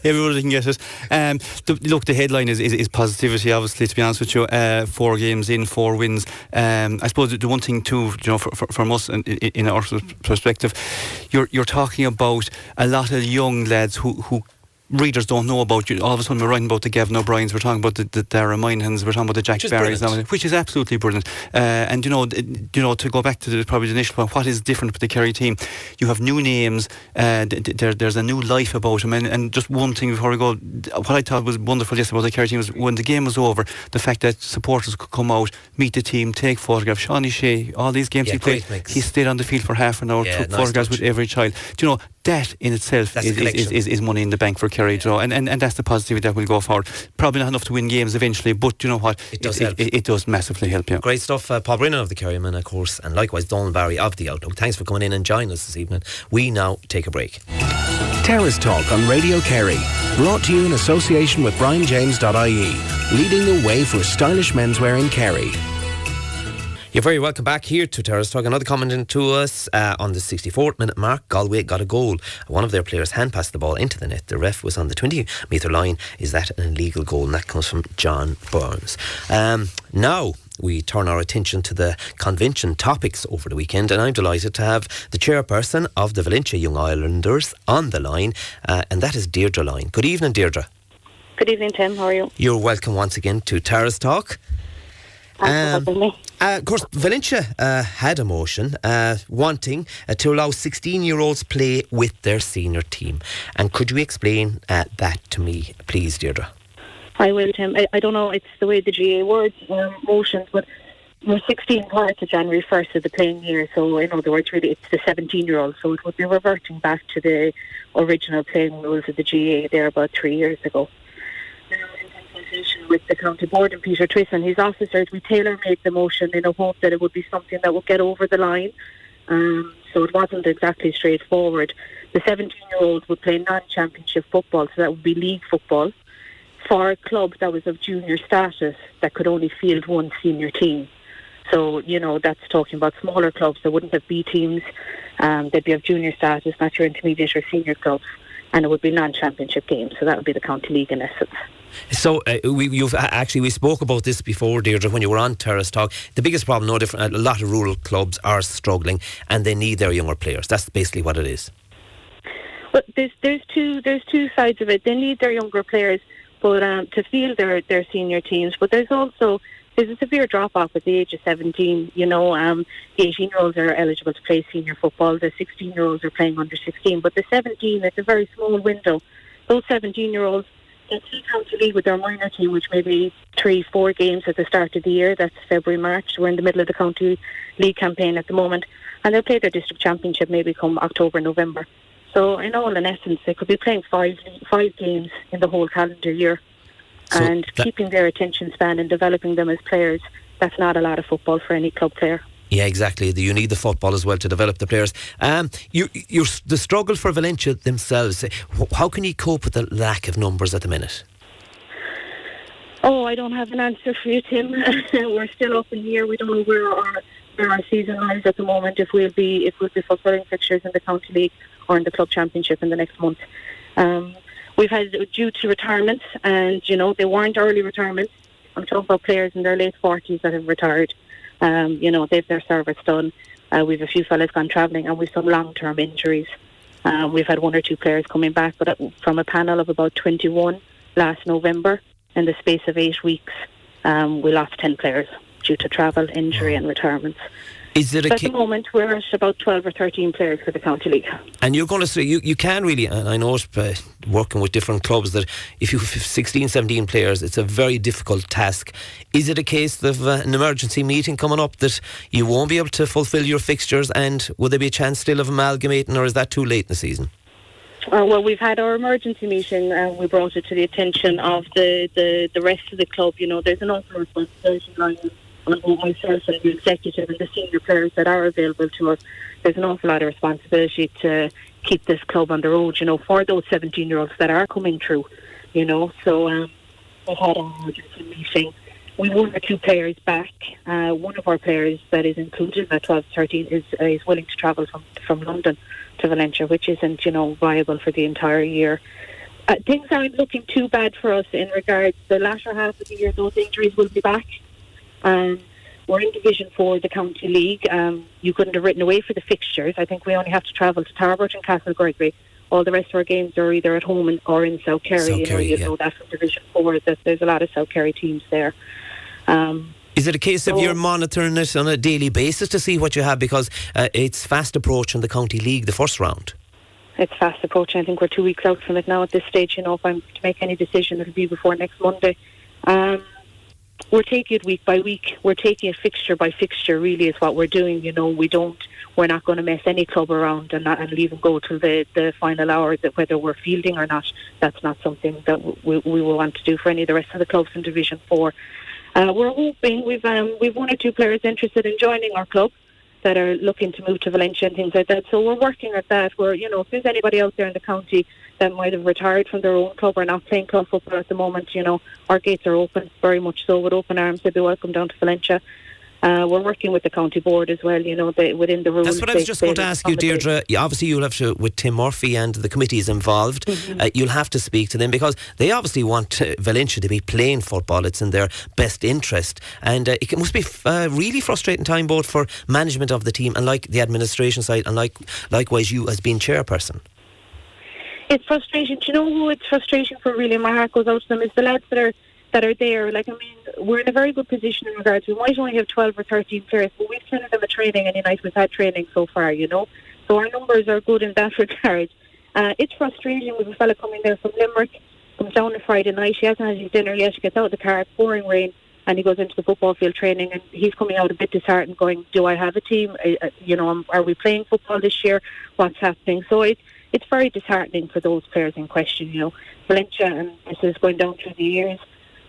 Everybody can get it. The headline is positivity, obviously, to be honest with you. 4 games in, 4 wins. I suppose the one thing too, from us in our perspective, you're talking about a lot of young lads who readers don't know about. You all of a sudden we're writing about the Gavin O'Briens, we're talking about the Dara Moynihans, we're talking about the Jack Barrys, which is absolutely brilliant. And to go back to probably the initial point, what is different with the Kerry team? You have new names. There's a new life about them. And just one thing before we go, what I thought was wonderful yesterday about the Kerry team was when the game was over, the fact that supporters could come out, meet the team, take photographs. Shawnee Shea, all these games he played, he stayed on the field for half an hour, took photographs with every child. That in itself is money in the bank for Kerry, and that's the positivity that will go forward. Probably not enough to win games eventually, but you know what? It does help. It does massively help, yeah. Great stuff. Paul Brennan of the Kerryman, of course, and likewise Donal Barry of the Outlook. Thanks for coming in and joining us this evening. We now take a break. Terrace Talk on Radio Kerry, brought to you in association with BrianJames.ie, leading the way for stylish menswear in Kerry. You're very welcome back here to Terrace Talk. Another comment into us on the 64th minute mark. Galway got a goal. One of their players hand passed the ball into the net. The ref was on the 20-metre line. Is that an illegal goal? And that comes from John Burns. Now we turn our attention to the convention topics over the weekend, and I'm delighted to have the chairperson of the Valentia Young Islanders on the line, and that is Deirdre Lyne. Good evening, Deirdre. Good evening, Tim. How are you? You're welcome once again to Terrace Talk. Thanks for having me. Of course, Valentia had a motion wanting to allow 16-year-olds play with their senior team. And could you explain that to me, please, Deirdre? I will, Tim. I don't know, it's the way the GA words motions, but you're 16 prior to January 1st of the playing year, so in other words, really, it's the 17-year-olds, so it would be reverting back to the original playing rules of the GA there about 3 years ago. With the county board and Peter Twiss and his officers, we tailor-made the motion in a hope that it would be something that would get over the line. So it wasn't exactly straightforward. The 17-year-olds would play non-championship football, so that would be league football, for a club that was of junior status that could only field one senior team. So, that's talking about smaller clubs that wouldn't have B teams. They'd be of junior status, not your intermediate or senior clubs, and it would be non-championship games. So that would be the county league in essence. So we spoke about this before, Deirdre, when you were on Terrace Talk. The biggest problem, no different, a lot of rural clubs are struggling and they need their younger players. That's basically what it is. Well, there's two sides of it. They need their younger players, but to field their senior teams. But there's a severe drop-off at the age of 17. The 18-year-olds are eligible to play senior football. The 16-year-olds are playing under 16. But the 17, it's a very small window. Those 17-year-olds, they see county league with their minor team, which may be 3-4 games at the start of the year. That's February, March. We're in the middle of the county league campaign at the moment. And they'll play their district championship maybe come October, November. So in essence, they could be playing five games in the whole calendar year. So and keeping their attention span and developing them as players, that's not a lot of football for any club player. Yeah, exactly. You need the football as well to develop the players. The struggle for Valentia themselves, how can you cope with the lack of numbers at the minute? Oh, I don't have an answer for you, Tim. We're still up in the air. We don't know where our season lies at the moment, if we'll be fulfilling fixtures in the County League or in the Club Championship in the next month. We've had, due to retirements, and they weren't early retirements. I'm talking about players in their late 40s that have retired. They've their service done. We've a few fellas gone travelling, and we've some long-term injuries. We've had one or two players coming back, but from a panel of about 21 last November, in the space of 8 weeks, we lost 10 players due to travel, injury and retirements. At the moment, we're at about 12 or 13 players for the County League. And you're going to say, you can really, and I know working with different clubs, that if you have 16, 17 players, it's a very difficult task. Is it a case of an emergency meeting coming up that you won't be able to fulfil your fixtures, and would there be a chance still of amalgamating, or is that too late in the season? Well, we've had our emergency meeting, and we brought it to the attention of the rest of the club. There's an awful responsibility lying on myself and the executive and the senior players that are available to us. There's an awful lot of responsibility to keep this club on the road, for those 17-year-olds that are coming through, So we've had our emergency meeting. We one or two players back. One of our players that is included in that 12-13 is willing to travel from London to Valentia, which isn't, viable for the entire year. Things aren't looking too bad for us in regards to the latter half of the year. Those injuries will be back. We're in Division 4 of the County League. You couldn't have written away for the fixtures. I think we only have to travel to Tarbert and Castle Gregory. All the rest of our games are either at home or in South Kerry. You know that from Division 4, that there's a lot of South Kerry teams there. Is it a case of you're monitoring it on a daily basis to see what you have? Because it's fast approaching the County League, the first round. It's fast approaching. I think we're 2 weeks out from it now at this stage. If I'm to make any decision, it'll be before next Monday. We're taking it week by week. We're taking it fixture by fixture, really, is what we're doing. We're not going to mess any club around and leave them go till the final hour, that whether we're fielding or not. That's not something that we will want to do for any of the rest of the clubs in Division 4. We're hoping we've one or two players interested in joining our club that are looking to move to Valentia and things like that. So we're working at that. If there's anybody out there in the county that might have retired from their own club or not playing club football at the moment, our gates are open, very much so, with open arms. They'd be welcome down to Valentia. We're working with the county board as well, within the rules. That's what I was just going to ask you, Deirdre. Obviously, you'll have to, with Tim Murphy and the committees involved, you'll have to speak to them, because they obviously want Valentia to be playing football. It's in their best interest. And it must be a really frustrating time both for management of the team and the administration side, and likewise you as being chairperson. It's frustrating. Do you know who it's frustrating for, really? My heart goes out to them. It's the lads that are there. We're in a very good position in regards. We might only have 12 or 13 players, but we've sent them a training any night we've had training so far, So our numbers are good in that regard. It's frustrating. We have a fella coming there from Limerick, comes down on Friday night. He hasn't had his dinner yet. He gets out of the car, it's pouring rain, and he goes into the football field training, and he's coming out a bit disheartened, going, do I have a team? Are we playing football this year? What's happening? So it's very disheartening for those players in question, Valentia, and this is going down through the years.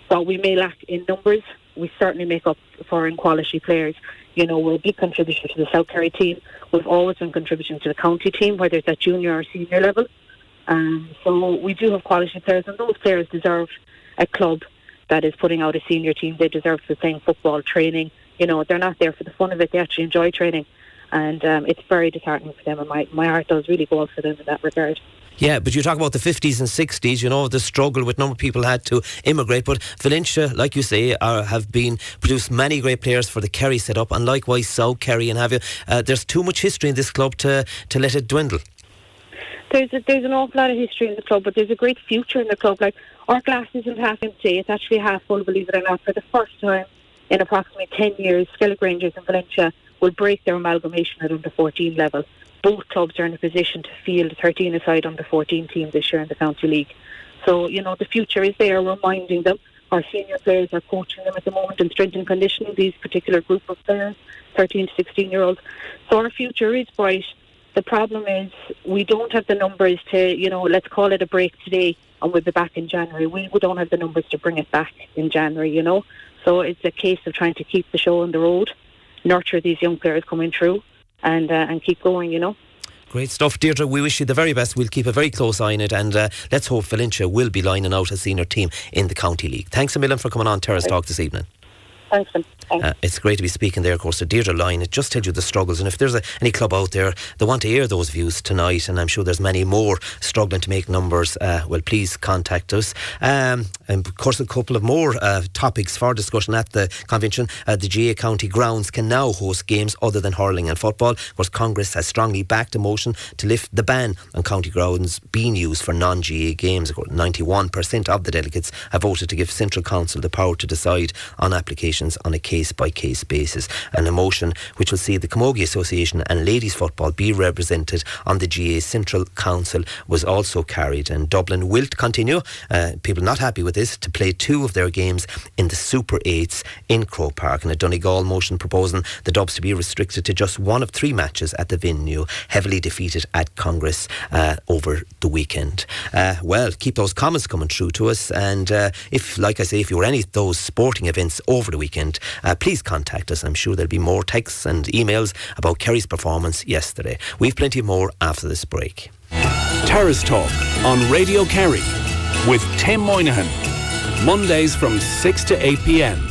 So we may lack in numbers. We certainly make up for in quality players. We're a big contributor to the South Kerry team. We've always been contributing to the county team, whether it's at junior or senior level. So we do have quality players, and those players deserve a club that is putting out a senior team. They deserve to be playing football, training. They're not there for the fun of it. They actually enjoy training. And it's very disheartening for them, and my heart does really go out for them in that regard. Yeah, but you talk about the 50s and 60s, the struggle with number of people had to immigrate, but Valentia, like you say, have produced many great players for the Kerry setup, and likewise South Kerry and have you. There's too much history in this club to let it dwindle. There's an awful lot of history in the club, but there's a great future in the club. Our glass isn't half empty, it's actually half full, believe it or not. For the first time in approximately 10 years, Skellig Rangers and Valentia will break their amalgamation at under 14 level. Both clubs are in a position to field a 13-a-side under 14 team this year in the County League. So, the future is there. We're reminding them. Our senior players are coaching them at the moment in strength and conditioning, these particular group of players, 13 to 16-year-olds. So our future is bright. The problem is we don't have the numbers to, let's call it a break today and we'll be back in January. We don't have the numbers to bring it back in January, So it's a case of trying to keep the show on the road. nurture these young players coming through and keep going, you know. Great stuff, Deirdre. We wish you the very best. We'll keep a very close eye on it, and let's hope Valentia will be lining out a senior team in the County League. Thanks a million for coming on Terrace Talk this evening. Thanks, Tim. It's great to be speaking there, of course, to Deirdre Lyne. It just tells you the struggles, and if there's any club out there that want to hear those views tonight, and I'm sure there's many more struggling to make numbers, well, please contact us. And of course, a couple of more topics for discussion at the convention. The GA County grounds can now host games other than hurling and football. Of course, Congress has strongly backed a motion to lift the ban on county grounds being used for non-GA games. 91% of the delegates have voted to give Central Council the power to decide on applications on a case-by-case basis, and a motion which will see the Camogie Association and Ladies Football be represented on the GA Central Council was also carried. And Dublin will continue, people not happy with this, to play 2 of their games in the Super 8s in Croke Park, and a Donegal motion proposing the Dubs to be restricted to just 1 of 3 matches at the venue, heavily defeated at Congress over the weekend. Well, keep those comments coming through to us, and if, like I say, if you were any of those sporting events over the weekend, please contact us. I'm sure there'll be more texts and emails about Kerry's performance yesterday. We've plenty more after this break. Terrace Talk on Radio Kerry with Tim Moynihan. Mondays from 6 to 8 p.m.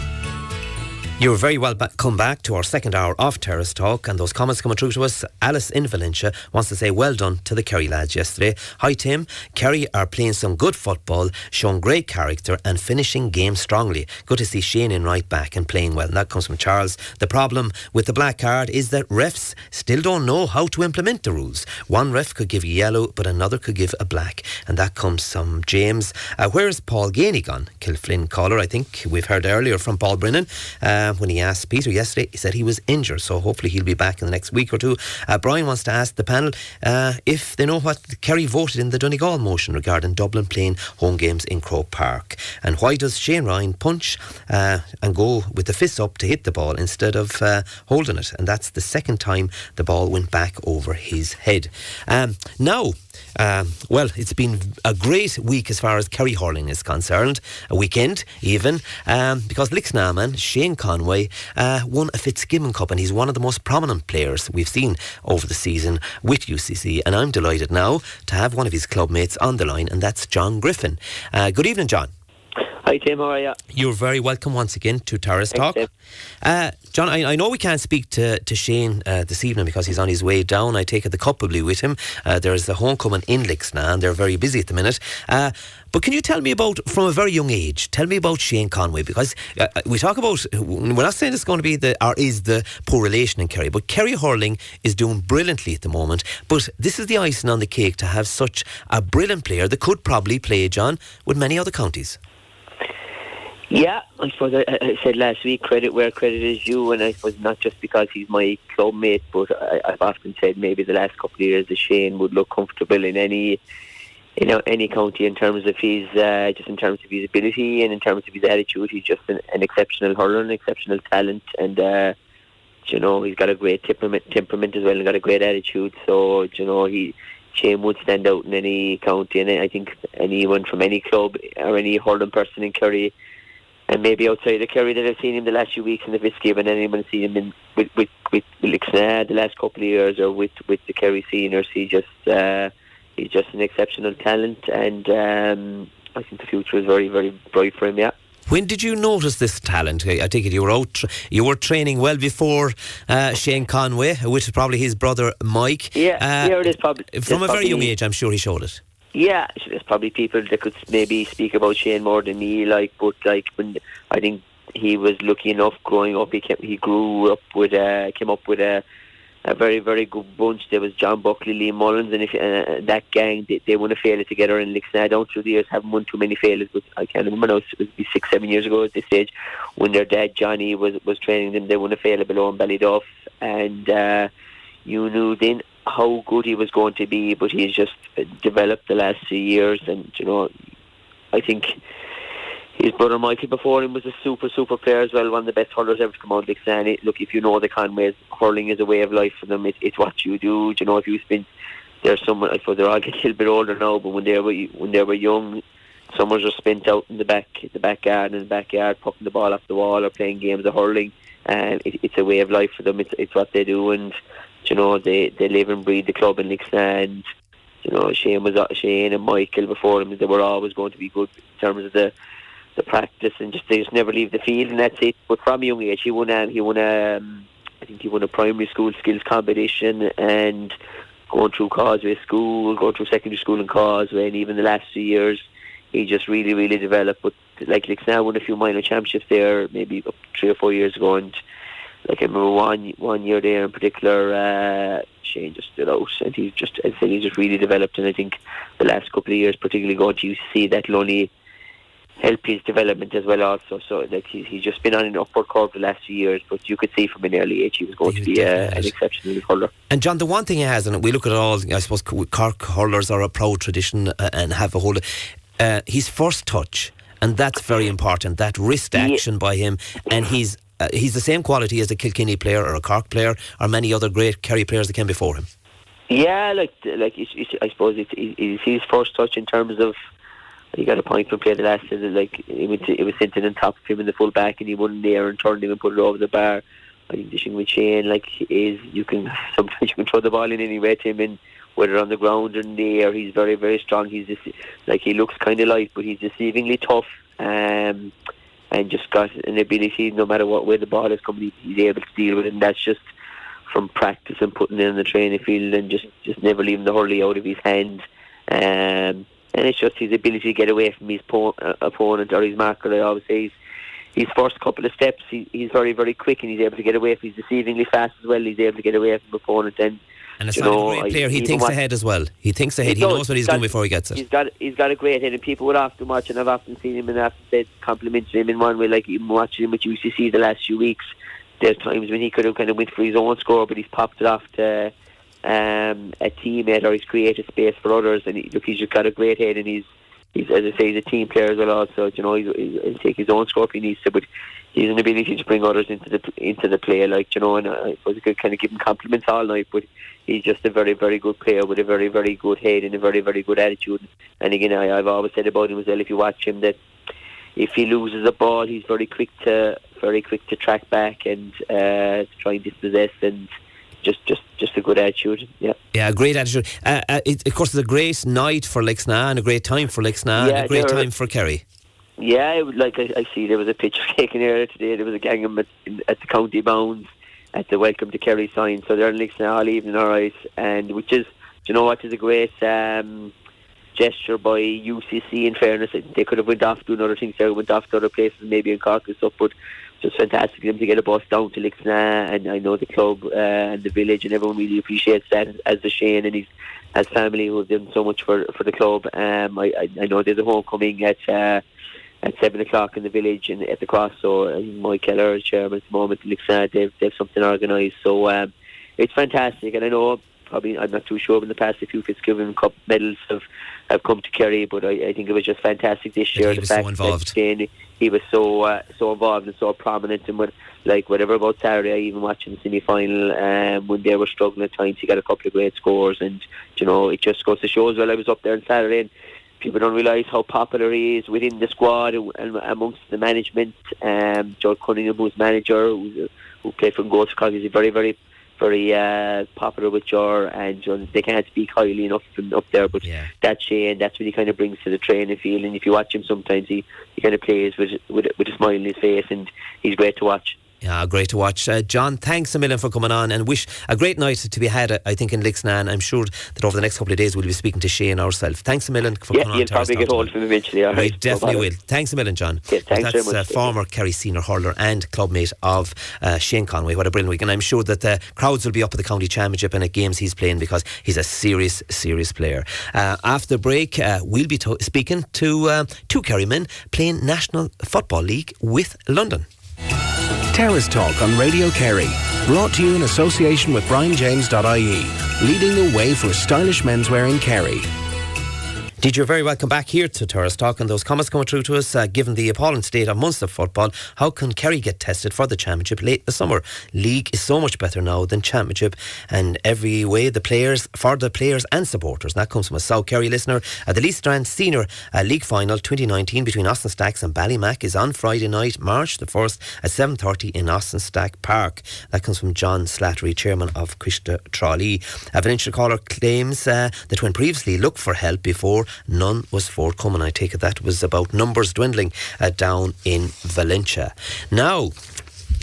You're very well come back to our second hour of Terrace Talk, and those comments coming through to us. Alice in Valentia wants to say well done to the Kerry lads yesterday. Hi Tim, Kerry are playing some good football, showing great character and finishing games strongly. Good to see Shane in right back and playing well. And that comes from Charles. The problem with the black card is that refs still don't know how to implement the rules. One ref could give a yellow, but another could give a black. And that comes from James. Where's Paul Ganey gone? Kilflynn caller, I think we've heard earlier from Paul Brennan. When he asked Peter yesterday, he said he was injured, so hopefully he'll be back in the next week or two. Brian wants to ask the panel if they know what Kerry voted in the Donegal motion regarding Dublin playing home games in Croke Park, and why does Shane Ryan punch and go with the fists up to hit the ball instead of holding it, and that's the second time the ball went back over his head. Now, well, it's been a great week as far as Kerry hurling is concerned, a weekend even, because Lixnaman, Shane Conway, won a Fitzgibbon Cup, and he's one of the most prominent players we've seen over the season with UCC, and I'm delighted now to have one of his club mates on the line, and that's John Griffin. Good evening, John. Hi Tim, how are you? You're very welcome once again to Terrace Talk. John, I know we can't speak to Shane this evening because he's on his way down. I take it the cup will be with him. There's the homecoming in Lixna, and they're very busy at the minute. But can you tell me about, from a very young age, tell me about Shane Conway, because we talk about, we're not saying it's going to be the poor relation in Kerry, but Kerry hurling is doing brilliantly at the moment. But this is the icing on the cake to have such a brilliant player that could probably play, John, with many other counties. Yeah, I suppose I said last week, credit where credit is due, and I suppose not just because he's my club mate, but I've often said maybe the last couple of years that Shane would look comfortable in any county in terms of his just in terms of his ability and in terms of his attitude. He's just an exceptional hurler, an exceptional talent, and he's got a great temperament as well, and got a great attitude. So Shane would stand out in any county, and I think anyone from any club or any hurling person in Kerry, and maybe outside of Kerry, that have seen him the last few weeks in the Fitzgibbon, and anyone seen him with Lixna the last couple of years, or with the Kerry seniors, he's just an exceptional talent, and I think the future is very, very bright for him. Yeah. When did you notice this talent? I take it you were training well before Shane Conway, which is probably his brother Mike. Yeah, it is probably from a very young age. I'm sure he showed it. Yeah, there's probably people that could maybe speak about Shane more than me. When I think he was lucky enough growing up, he grew up with came up with a very, very good bunch. There was John Buckley, Lee Mullins, and that gang, they won a failure together in Lixna. Down through the years, haven't won too many failures, but I can't remember now, it would be 6-7 years ago at this stage, when their dad Johnny was training them. They won a failure below in Ballyduff, and you knew then how good he was going to be, but he's just developed the last 3 years, and I think his brother Michael before him was a super player as well, one of the best hurlers ever to come out of Lixna. Look, if you know the Conways, hurling is a way of life for them. It's what you do. If you spend, there's someone, I suppose they're all getting a little bit older now, but when they were young, summers were spent out in the backyard, pucking the ball off the wall or playing games of hurling. It's a way of life for them. It's what they do, and they live and breathe the club in Lixna. And Shane and Michael before him, they were always going to be good in terms of the practice, and they just never leave the field, and that's it. But from a young age, he won I think he won a primary school skills competition, and going through Causeway School, going through secondary school in Causeway, and even the last 2 years, he just really, really developed. But like Lixna won a few minor championships there, maybe 3 or 4 years ago, and like I remember one year there in particular, Shane just stood out, and he's just really developed. And I think the last couple of years, particularly going to UCC, that'll only help his development as well also. So like he's just been on an upward curve the last few years, but you could see from an early age he was going to be an exceptional hurler. And John, the one thing he has, and we look at it all, I suppose Cork hurlers are a proud tradition and have a whole his first touch, and that's very important, that wrist action by him, and he's the same quality as a Kilkenny player or a Cork player or many other great Kerry players that came before him. Yeah, I suppose it's his first touch in terms of, he got a point from play the last season, like it was sent in on top of him in the full back, and he won in the air and turned him and put it over the bar. I think the thing with Shane, sometimes you can throw the ball in anywhere to him, and whether on the ground or in the air, he's very, very strong. He's just, he looks kind of light, but he's deceivingly tough, and just got an ability, no matter what way the ball is coming, he's able to deal with it, and that's just from practice and putting it in the training field, and just never leaving the hurley out of his hand. And it's just his ability to get away from his opponent or his marker. I always say his first couple of steps, he's very, very quick, and he's able to get away from. He's deceivingly fast as well. He's able to get away from the opponent. And it's not a great player. He thinks ahead as well. He thinks ahead. He knows what he's doing before he gets it. He's got a great head, and people would often watch, and I've often seen him and often said compliments to him in one way, like even watching him with UCC the last few weeks. There's times when he could have kind of went for his own score, but he's popped it off to a teammate, or he's created space for others, and he's just got a great head, and he's as I say, he's a team player as well also. He'll take his own score if he needs to, but he's an ability to bring others into the play, and I suppose I could kind of give him compliments all night, but he's just a very, very good player with a very, very good head and a very, very good attitude. And again, I've always said about him as well, if you watch him, that if he loses a ball, he's very quick to track back and to try and dispossess, and just a good attitude. Yeah, a great attitude. Of course, it's a great night for Lixna and a great time for Lixna and a great time for Kerry. Yeah, I see there was a picture taken earlier today. There was a gang of them at the county bounds at the Welcome to Kerry sign. So they're in Lixna all evening, all right. And which is, is a great gesture by UCC. In fairness, they could have went off doing other things. They went off to other places, maybe in Cork and stuff, but just fantastic of them to get a bus down to Lixna, and I know the club and the village and everyone really appreciates that, as the Shane and his family who have done so much for the club. I know there's a homecoming at 7 o'clock in the village and at the cross, so Mike Keller is chairman at the moment in Lixna. They've something organised, so it's fantastic. And I know, probably, I'm not too sure, but in the past a few Fitzgibbon Cup medals have come to Kerry, but I think it was just fantastic this year. He was so involved. He was so involved and so prominent, and whatever about Saturday, I even watching the semi-final when they were struggling at times, he got a couple of great scores, and it just goes to show as well. I was up there on Saturday, and people don't realise how popular he is within the squad and amongst the management. Joe Cunningham, who's manager, who played for Goals for Cork, is very, very, very popular with Jar, and they can't speak highly enough from up there, but that Shane, that's what he kind of brings to the training field, and if you watch him sometimes he kind of plays with a smile in his face, and he's great to watch. Yeah, great to watch. John, thanks a million for coming on, and wish a great night to be had, I think, in Lixna, and I'm sure that over the next couple of days we'll be speaking to Shane ourselves. Thanks a million for coming on. You'll probably get hold of him eventually. All right, we definitely will. Thanks a million, John. Yeah, thanks that's very much. Former Kerry senior hurler and clubmate of Shane Conway. What a brilliant week, and I'm sure that the crowds will be up at the county championship and at games he's playing, because he's a serious player. After the break, we'll be speaking to two Kerry men playing National Football League with London. Terrace Talk on Radio Kerry. Brought to you in association with BrianJames.ie. Leading the way for stylish menswear in Kerry. Did you're very welcome back here to Terrace Talk, and those comments coming through to us, given the appalling state of Munster football, how can Kerry get tested for the Championship late in the summer? League is so much better now than Championship, and every way for the players and supporters. And that comes from a South Kerry listener. The Lee Strand Senior League Final 2019 between Austin Stacks and Ballymac is on Friday night, March the 1st at 7:30 in Austin Stack Park. That comes from John Slattery, chairman of Quista Tralee. A Valentia caller claims that when previously looked for help before, none was forthcoming. I take it that was about numbers dwindling down in Valentia. Now,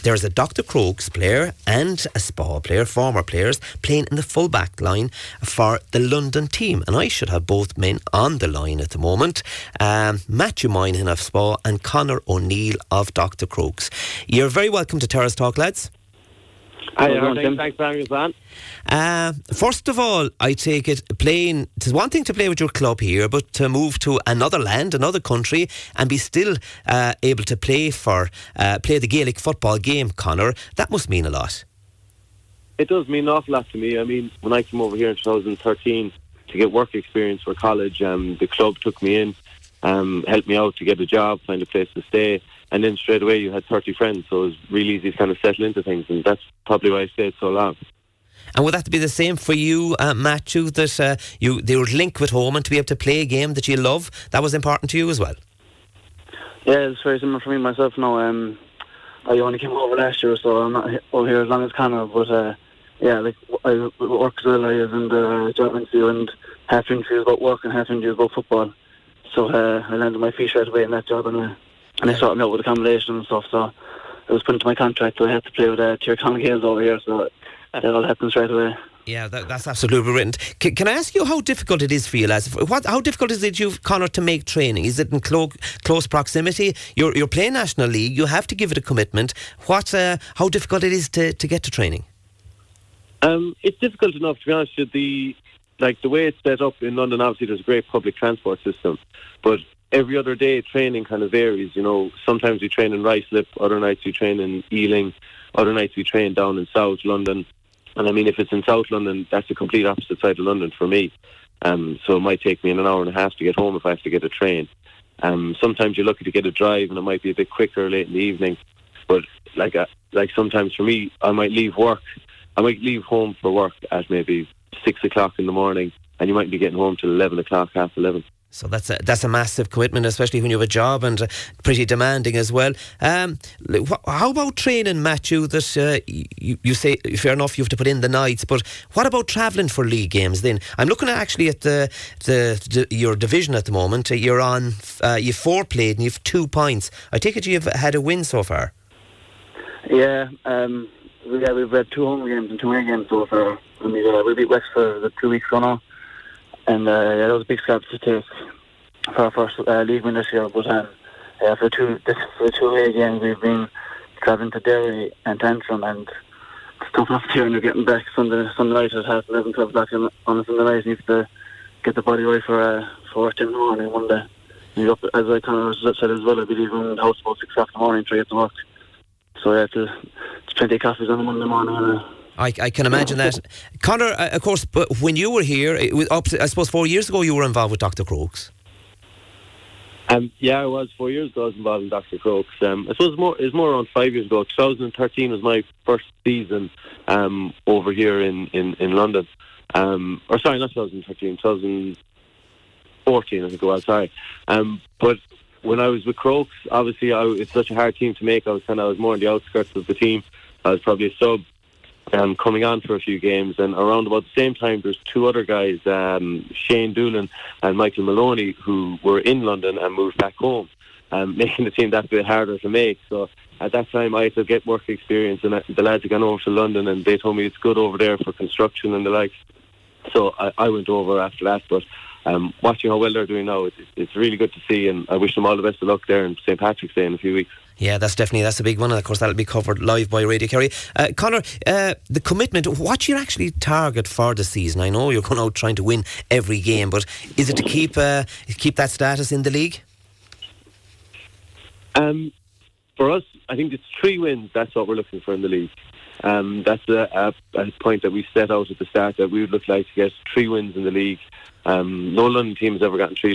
there's a Dr. Crokes player and a Spa player, former players, playing in the full-back line for the London team. And I should have both men on the line at the moment. Matthew Moynihan of Spa and Conor O'Neill of Dr. Crokes. You're very welcome to Terrace Talk, lads. Hi, thanks for having us on. First of all, I take it it's one thing to play with your club here, but to move to another land, another country, and be still able to play the Gaelic football game, Conor, that must mean a lot. It does mean an awful lot to me. I mean, when I came over here in 2013 to get work experience for college, the club took me in, helped me out to get a job, find a place to stay. And then straight away you had 30 friends, so it was really easy to kind of settle into things, and that's probably why I stayed so long. And would that be the same for you, Matthew, that they were linked with home and to be able to play a game that you love, that was important to you as well? Yeah, it's very similar for me myself now. I only came over last year, so I'm not over here as long as Conor, but I work as well. I was in the job interview, and half interview is about work and half interview is about football. So I landed my feet right away in that job, and they sorted me out with accommodation and stuff, so it was put into my contract, so I had to play with Tyrconnell Gales over here, so that all happened straight away. Yeah, that's absolutely brilliant. Can I ask you how difficult it is for you, lads? How difficult is it, Conor, to make training? Is it in close proximity? You're playing National League, you have to give it a commitment. How difficult it is to get to training? It's difficult enough, to be honest with you. The way it's set up in London, obviously there's a great public transport system, but every other day training kind of varies. Sometimes we train in Ruislip, other nights we train in Ealing, other nights we train down in South London. And I mean, if it's in South London, that's the complete opposite side of London for me. So it might take me an hour and a half to get home if I have to get a train. Sometimes you're lucky to get a drive and it might be a bit quicker late in the evening. But like sometimes for me, I might leave home for work at maybe 6 o'clock in the morning, and you might be getting home till 11 o'clock, half 11. So that's a massive commitment, especially when you have a job, and pretty demanding as well. How about training, Matthew? That you say, fair enough, you have to put in the nights, but what about travelling for league games then? I'm looking at your division at the moment. You've 4 played and you've 2 points. I take it you've had a win so far. Yeah, we've had 2 home games and 2 away games so far. And we beat Wexford 2 weeks ago now. And that was a big step to take for our first league win this year. But for the 2 away games, we've been travelling to Derry and Tantrum, and it's tough enough here, and you're getting back Sunday night at 11:30, 12 o'clock on a Sunday night, and you have to get the body right for work in the morning one day. And you're up, as I kind of said as well, I believe in the house about 6 o'clock in the morning to get to work. So it's plenty of coffees on a Monday morning. I can imagine that. Conor, of course, but when you were here, I suppose 4 years ago, you were involved with Dr. Crokes. Yeah, I was 4 years ago. I was involved in Dr. Crokes. I suppose it was more around 5 years ago. 2013 was my first season over here in London. Or sorry, not 2013, 2014 I think it was. Sorry, but when I was with Crokes, obviously it's such a hard team to make. I was more on the outskirts of the team. I was probably a sub. Coming on for a few games, and around about the same time there's 2 other guys, Shane Doolan and Michael Maloney, who were in London and moved back home, making the team that bit harder to make. So at that time I had to get work experience, and the lads had gone over to London and they told me it's good over there for construction and the likes. So I went over after that, but watching how well they're doing now, it's really good to see, and I wish them all the best of luck there on St. Patrick's Day in a few weeks. Yeah, that's a big one, and of course that'll be covered live by Radio Kerry. Conor, the commitment, what's your actually target for the season? I know you're going out trying to win every game, but is it to keep that status in the league? For us, I think it's 3 wins. That's what we're looking for in the league. That's a point that we set out at the start, that we would look like to get 3 wins in the league. No London team has ever gotten 3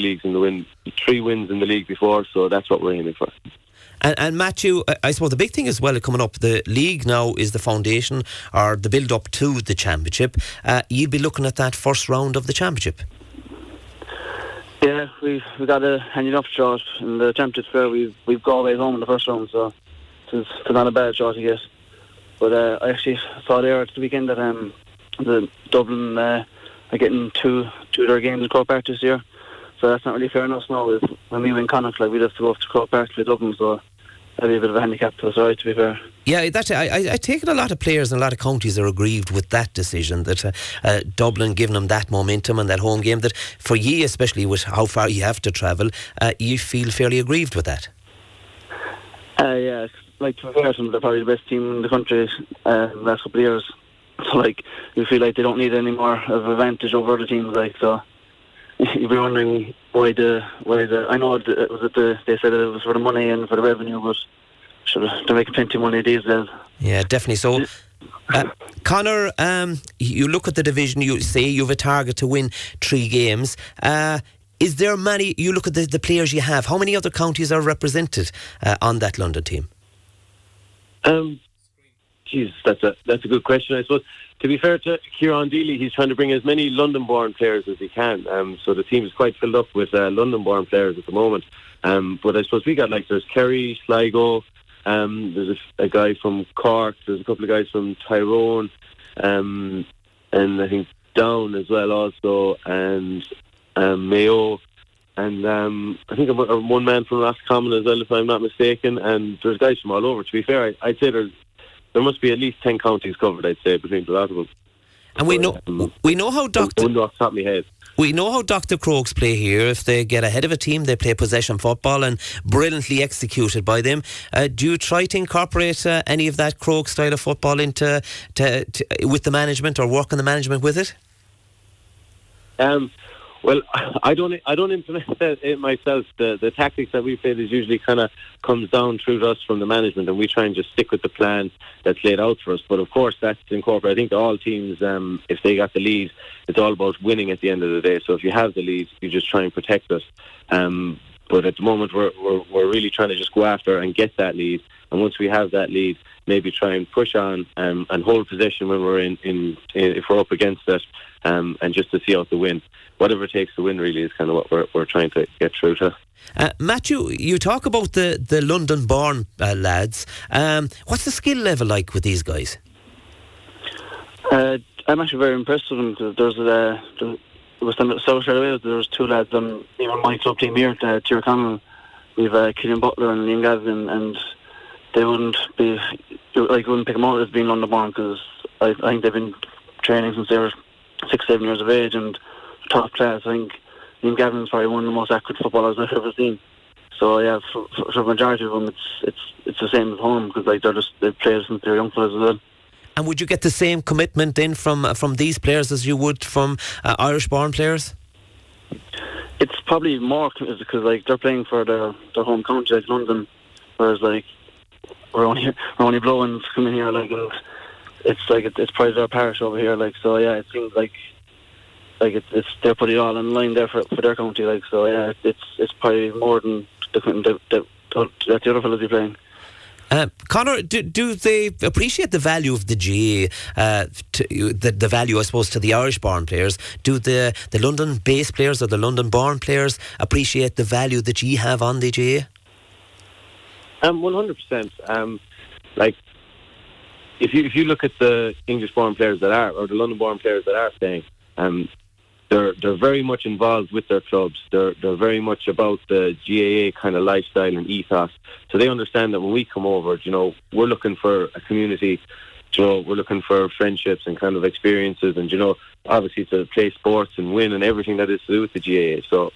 wins in the league before, so that's what we're aiming for. And Matthew, I suppose the big thing as well coming up, the league now is the foundation or the build up to the championship. You'll be looking at that first round of the championship. Yeah, we've got a handy enough shot in the championship fair. We've Galway home in the first round, so it's not a bad shot, I guess. But I actually saw there at the weekend that the Dublin are getting two of their games in Croke Park this year. So that's not really fair enough now. When we win Conor, we'd have to go up to Croke Park to play Dublin, so that'd be a bit of a handicap to us, alright, to be fair. Yeah, I take it a lot of players and a lot of counties are aggrieved with that decision, that Dublin giving them that momentum and that home game, that for ye, especially with how far you have to travel, you feel fairly aggrieved with that. Yeah, to be fair, they're probably the best team in the country the last couple of years. So you feel like they don't need any more of advantage over other teams, so you'd be wondering why the I know they said it was for the money and for the revenue, but they're making plenty of money these days. Yeah, definitely. So Conor, you look at the division, you say you have a target to win 3 games. Is there many, you look at the players you have, how many other counties are represented on that London team? That's a good question, I suppose. To be fair to Kieran Deely, he's trying to bring as many London-born players as he can. So the team is quite filled up with London-born players at the moment. But I suppose we got there's Kerry, Sligo, there's a guy from Cork, there's a couple of guys from Tyrone, and I think Down as well also, and Mayo, and I think one man from Roscommon as well, if I'm not mistaken, and there's guys from all over. To be fair, I'd say there must be at least 10 counties covered, I'd say, between the lot of them. And we know how Dr. Off the top of my head. We know how Dr. Crokes play here. If they get ahead of a team, they play possession football and brilliantly executed by them. Do you try to incorporate any of that Crokes style of football into with the management, or work on the management with it? Well, I don't implement it myself. The tactics that we played is usually kind of comes down through to us from the management, and we try and just stick with the plan that's laid out for us. But of course, that's incorporated. I think all teams, if they got the lead, it's all about winning at the end of the day. So if you have the lead, you just try and protect it. But at the moment, we're really trying to just go after and get that lead. And once we have that lead, maybe try and push on and hold possession when we're if we're up against it, and just to see out the win. Whatever it takes to win really is kind of what we're trying to get through to. Matthew, you talk about the London-born lads. What's the skill level like with these guys? I'm actually very impressed with them, because there's 2 lads on even my club team here at Tyrconnell. We've Killian Butler and Liam Gavin, and they wouldn't pick them out as being London-born, because I think they've been training since they were 6-7 years of age, and top class. I think Liam Gavin's probably one of the most accurate footballers I've ever seen. So yeah, for the majority of them, it's the same at home, because they've played since they're young fellas as well. And would you get the same commitment in from these players as you would from Irish-born players? It's probably more because they're playing for their home county, like London, whereas we're only blowing coming here, and it's probably their parish over here, so yeah, it seems like they're putting it all in line there for their county, so yeah, it's probably more than the other fellas you're playing. Conor, do they appreciate the value of the GA, the value, I suppose, to the Irish-born players? Do the London-based players or the London-born players appreciate the value that you have on the GA? 100%. If you look at the English-born players that are, or the London-born players that are staying, they're very much involved with their clubs. They're very much about the GAA kind of lifestyle and ethos. So they understand that when we come over, we're looking for a community. We're looking for friendships and kind of experiences, and obviously to play sports and win and everything that is to do with the GAA. So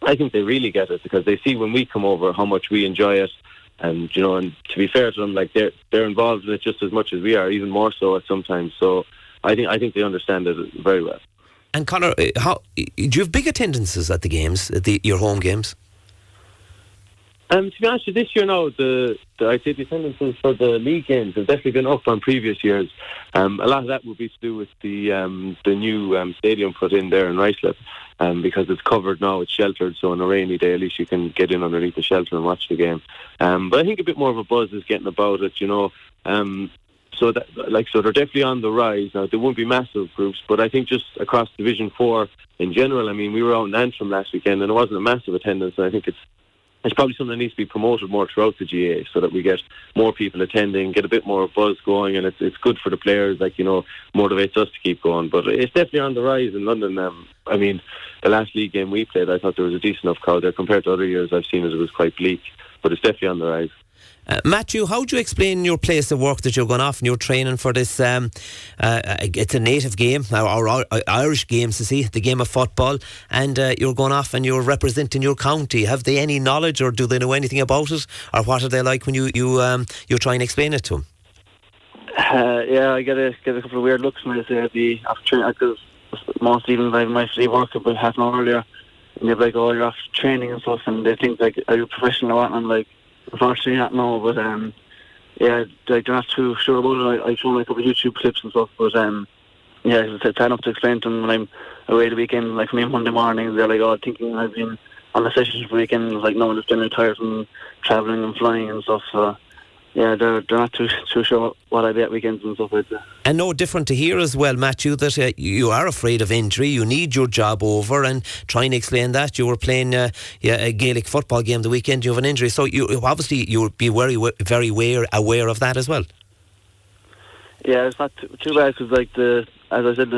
I think they really get it, because they see when we come over how much we enjoy it, and and to be fair to them, they're involved in it just as much as we are, even more so at sometimes. So I think they understand it very well. And Conor, do you have big attendances at the games, your home games? To be honest, this year now, I'd say the attendances for the league games have definitely been up on previous years. A lot of that would be to do with the new stadium put in there in Ruislip, because it's covered now, it's sheltered, so on a rainy day at least you can get in underneath the shelter and watch the game. But I think a bit more of a buzz is getting about it, So they're definitely on the rise now. There won't be massive groups, but I think just across Division 4 in general. I mean, we were out in Antrim last weekend, and it wasn't a massive attendance. And I think it's probably something that needs to be promoted more throughout the GA, so that we get more people attending, get a bit more buzz going, and it's good for the players. Motivates us to keep going. But it's definitely on the rise in London. I mean, the last league game we played, I thought there was a decent enough crowd there compared to other years I've seen. It was quite bleak, but it's definitely on the rise. Matthew, how do you explain your place of work that you're going off and you're training for this? It's a native game, or Irish games, the game of football, and you're going off and you're representing your county. Have they any knowledge, or do they know anything about it, or what are they like when you try and explain it to them? I get a couple of weird looks when I say after training, because most evenings I might leave work about half an hour earlier, and they're like, "Oh, you're off training and stuff," and they think like, "Are you professional or what?" And I'm like, unfortunately not, no, but they're not too sure about it. I show them a couple of YouTube clips and stuff, but it's enough to explain to them when I'm away the weekend, like for me Monday morning, they're like, thinking I've been on the sessions for the weekend, like no, I'm just getting tired from travelling and flying and stuff, so they're not too sure what I do at weekends and stuff like that. And no different to here as well, Matthew, that you are afraid of injury, you need your job over, and trying to explain that. You were playing a Gaelic football game the weekend, you have an injury, so you would be very aware of that as well. Yeah, it's not too bad, because as I said,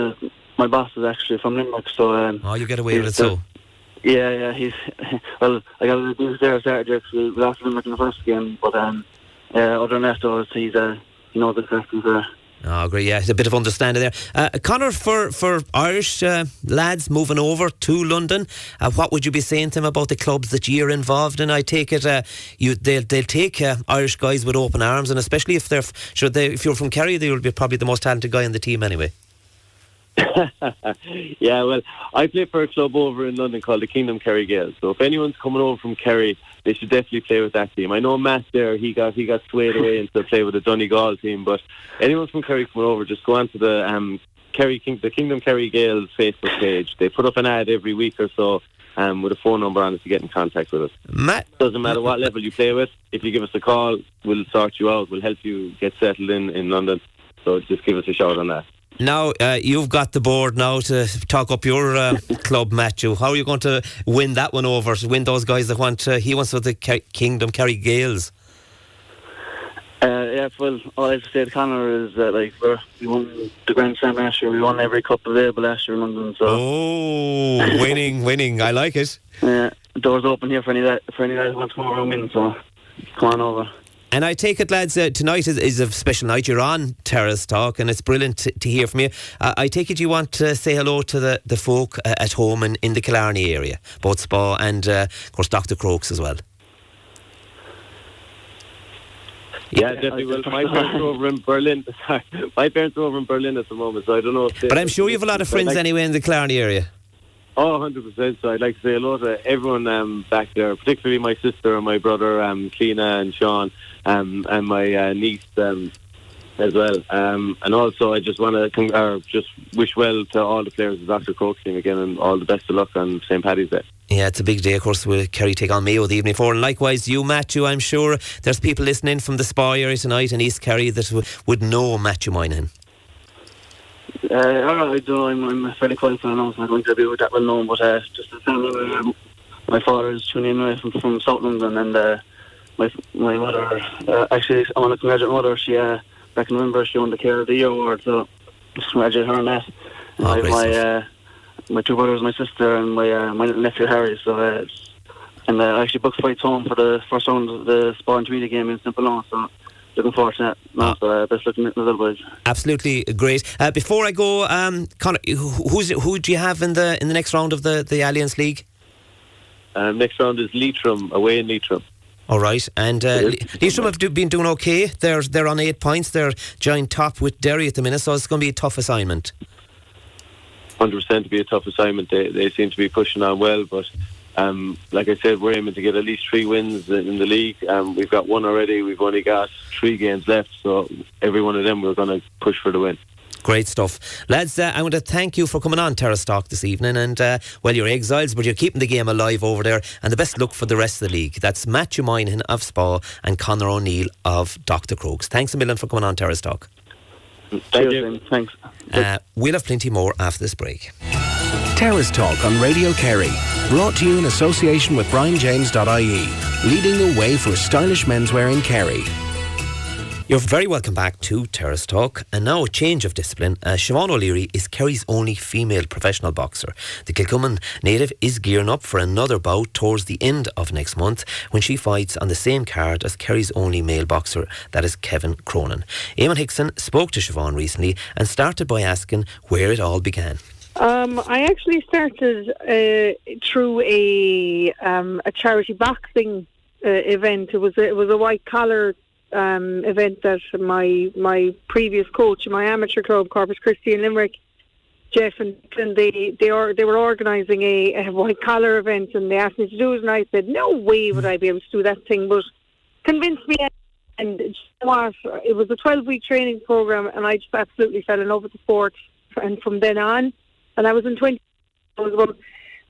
my boss is actually from Limerick, so... you get away with it, so... Yeah, he's... Well, I got to do there Saturday, because we lost Limerick in the first game, but... other than that, though, he's the captain there. Oh, great, yeah, it's a bit of understanding there. Conor, for Irish lads moving over to London, what would you be saying to them about the clubs that you're involved in? I take it they'll take Irish guys with open arms, and especially if if you're from Kerry, they will be probably the most talented guy in the team anyway. Yeah, well, I play for a club over in London called the Kingdom Kerry Gales. So if anyone's coming over from Kerry, they should definitely play with that team. I know Matt there, he got swayed away into play with the Donegal team, but anyone from Kerry coming over, just go onto the Kingdom Kerry Gales Facebook page. They put up an ad every week or so with a phone number on it to get in contact with us. Matt, doesn't matter what level you play with. If you give us a call, we'll sort you out. We'll help you get settled in London. So just give us a shout on that. Now, you've got the board now to talk up your club, Matthew. How are you going to win that one over, to win those guys that he wants with the Kingdom Kerry Gales? Well, all I have to say to Conor is that we won the Grand Slam last year. We won every cup available last year in London. So. Oh, winning! I like it. Yeah, the doors open here for any guys who want to come over and win. So come on over. And I take it, lads, tonight is a special night. You're on Terrace Talk, and it's brilliant to hear from you. I take it you want to say hello to the folk at home in the Killarney area, both Spa and, of course, Dr. Crokes as well. Yeah, definitely. Well, my parents are over in Berlin. My parents are over in Berlin at the moment, so I don't know if... But I'm sure you have a lot of friends anyway in the Killarney area. Oh, 100%. So I'd like to say hello to everyone back there, particularly my sister and my brother, Cleena and Sean, and my niece as well. And also, I just want to just wish well to all the players of Dr. Crokes team again, and all the best of luck on St. Paddy's Day. Yeah, it's a big day, of course, with Kerry take on Mayo the evening before. And likewise, you, Matthew, I'm sure there's people listening from the Spa area tonight in East Kerry that would know Matthew Moynihan. I don't know, I'm fairly quiet, so I know it's not going to be that well known, but just to tell you, my father is tuning in from South London, and my mother, actually, I want to congratulate my mother. She, back in November, she won the Care of the Year award, so just congratulate her on that. My two brothers, my sister, and my little nephew Harry, so and I actually booked flights home for the first round of the Spa Intermediate game in Simple Lawn, so looking forward to that. So best looking at the little boys. Absolutely great. Before I go, Conor, who do you have in the next round of the Allianz League? Next round is Leitrim, away in Leitrim. All right, and Leitrim have been doing okay. They're on 8 points. They're joint top with Derry at the minute, so it's going to be a tough assignment. 100% to be a tough assignment. They seem to be pushing on well, but Like I said, we're aiming to get at least 3 wins in the league. We've got 1 already. We've only got 3 games left, so every one of them we're going to push for the win. Great stuff. Lads, I want to thank you for coming on Terrace Talk this evening, and well, you're exiles, but you're keeping the game alive over there, and the best luck for the rest of the league. That's Matthew Moynihan of Spa and Conor O'Neill of Dr. Crokes. Thanks a million for coming on Terrace Talk. Thank you. Thanks. We'll have plenty more after this break. Terrace Talk on Radio Kerry. Brought to you in association with BrianJames.ie. Leading the way for stylish menswear in Kerry. You're very welcome back to Terrace Talk. And now a change of discipline. Siobhan O'Leary is Kerry's only female professional boxer. The Kilcummin native is gearing up for another bout towards the end of next month when she fights on the same card as Kerry's only male boxer, that is Kevin Cronin. Eamon Hickson spoke to Siobhan recently and started by asking where it all began. I actually started through a charity boxing event. It was a white collar event that my previous coach, my amateur club, Corpus Christi in Limerick, Jeff and they were organising a white collar event, and they asked me to do it, and I said no way would I be able to do that thing, but convinced me. And you know what? It was a 12-week training program, and I just absolutely fell in love with the sport. And from then on, and I was in 20. I was about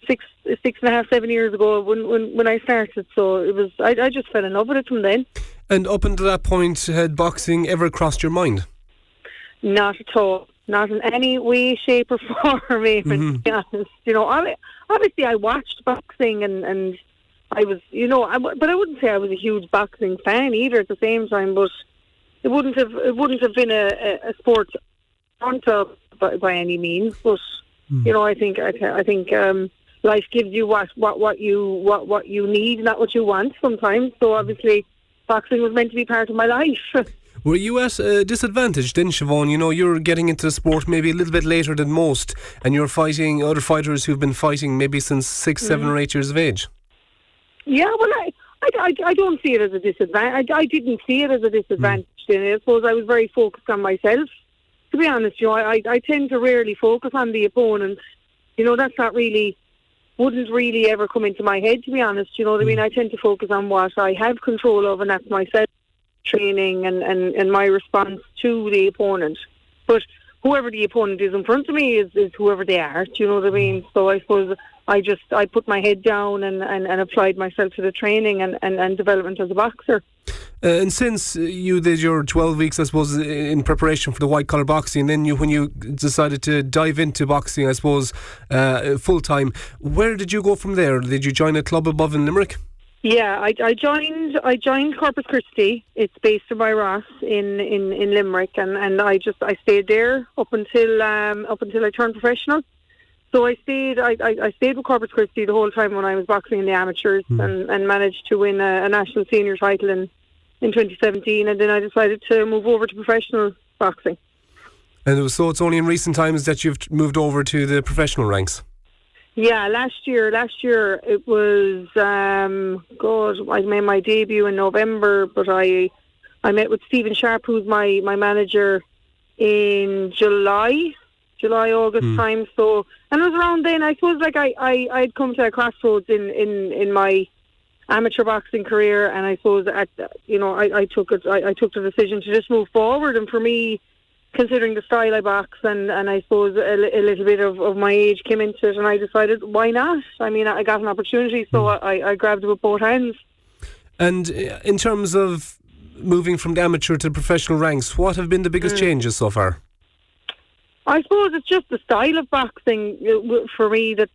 6.5, 7 years ago when I started. So it was. I just fell in love with it from then. And up until that point, had boxing ever crossed your mind? Not at all. Not in any way, shape or form, even, to be honest. You know, obviously I watched boxing and I was, you know, but I wouldn't say I was a huge boxing fan either at the same time, but it wouldn't have been a sport on top by any means. But, you know, I think life gives you what you need, not what you want sometimes. So obviously boxing was meant to be part of my life. Were you at a disadvantage then, Siobhan? You know, you're getting into the sport maybe a little bit later than most, and you're fighting other fighters who've been fighting maybe since 6, 7 or 8 years of age. Yeah, well, I don't see it as a disadvantage. I didn't see it as a disadvantage. I suppose I was very focused on myself. To be honest, you know, I tend to rarely focus on the opponent. You know, that's wouldn't really ever come into my head, to be honest. You know what I mean? I tend to focus on what I have control of, and that's myself, training and my response to the opponent. But whoever the opponent is in front of me is whoever they are. Do you know what I mean? So I suppose I put my head down and applied myself to the training and development as a boxer. And since you did your 12 weeks, I suppose, in preparation for the white collar boxing, then when you decided to dive into boxing, I suppose, full time, where did you go from there? Did you join a club above in Limerick? Yeah, I joined Corpus Christi. It's based in my Ross in Limerick, and I stayed there up until I turned professional. So I stayed with Corpus Christi the whole time when I was boxing in the amateurs, and managed to win a national senior title in 2017, and then I decided to move over to professional boxing. And so it's only in recent times that you've moved over to the professional ranks? Yeah, last year it was, I made my debut in November, but I met with Stephen Sharp, who's my manager, in July, August time. So, and it was around then, I suppose, like I'd come to a crossroads in my amateur boxing career, and I suppose I took the decision to just move forward. And for me, considering the style I box and I suppose a little bit of my age came into it, and I decided, why not? I mean, I got an opportunity, so I grabbed it with both hands. And in terms of moving from the amateur to the professional ranks, what have been the biggest changes so far? I suppose it's just the style of boxing for me that's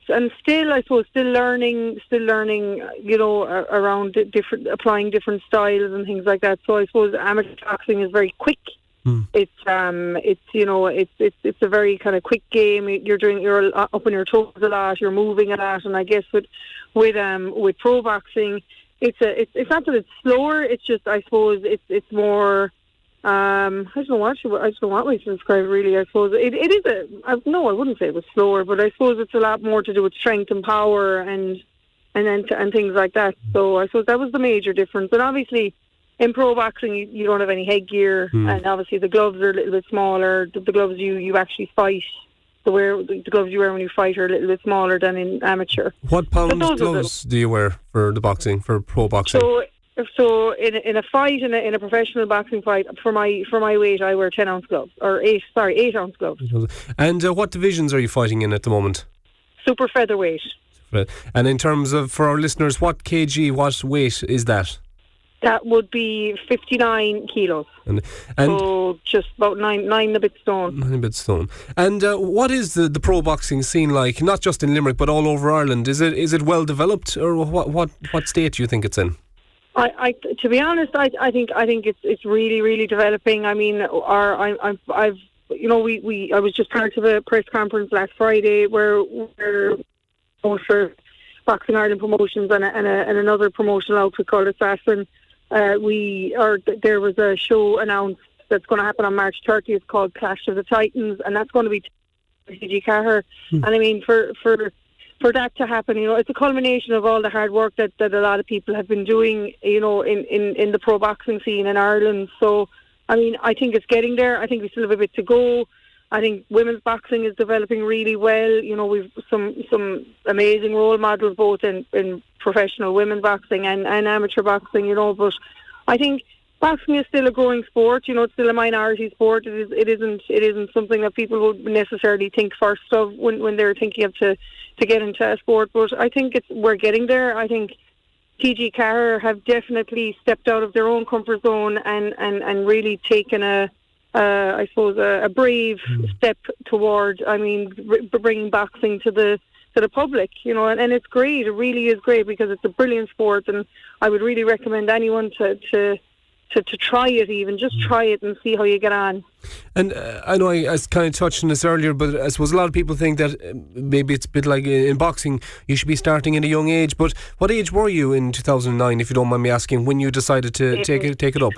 and still I suppose still learning you know, around applying different styles and things like that. So I suppose amateur boxing is very quick. It's you know, it's a very kind of quick game. You're up on your toes a lot, you're moving a lot, and I guess with pro boxing, it's not that it's slower. It's just, I suppose it's more. I don't know what way to describe it, really. I suppose it is I wouldn't say it was slower, but I suppose it's a lot more to do with strength and power and things like that. So I suppose that was the major difference. And obviously, in pro boxing, you don't have any headgear, and obviously the gloves are a little bit smaller. The gloves you actually fight the gloves you wear when you fight are a little bit smaller than in amateur. What pound gloves do you wear for the boxing, for pro boxing? So in a fight, in a professional boxing fight, for my weight, I wear 10-ounce gloves, or 8-ounce gloves. And what divisions are you fighting in at the moment? Super featherweight. And in terms of, for our listeners, what weight is that? That would be 59 kilos. And so just about nine a bit stone. 9 a bit stone. And what is the pro boxing scene like? Not just in Limerick, but all over Ireland. Is it well developed, or what state do you think it's in? I to be honest, I think it's really, really developing. I mean, I was just part of a press conference last Friday where for Boxing Ireland Promotions and another promotional outfit called Assassin. There was a show announced that's going to happen on March 30th called Clash of the Titans, and that's going to be TG Carr. And I mean, for that to happen, it's a culmination of all the hard work that a lot of people have been doing, in the pro boxing scene in Ireland. So, I mean, I think it's getting there. I think we still have a bit to go. I think women's boxing is developing really well. We've some amazing role models both in professional women's boxing and amateur boxing, but I think boxing is still a growing sport. It's still a minority sport. It isn't something that people would necessarily think first of when they're thinking of to get into a sport. But I think we're getting there. I think TG Carr have definitely stepped out of their own comfort zone and really taken a brave step toward, bringing boxing to the public, and it's great. It really is great because it's a brilliant sport, and I would really recommend anyone to try it, even just try it and see how you get on. And I know I kind of touched on this earlier, but I suppose a lot of people think that maybe it's a bit like in boxing, you should be starting at a young age. But what age were you in 2009, if you don't mind me asking, when you decided to take it up?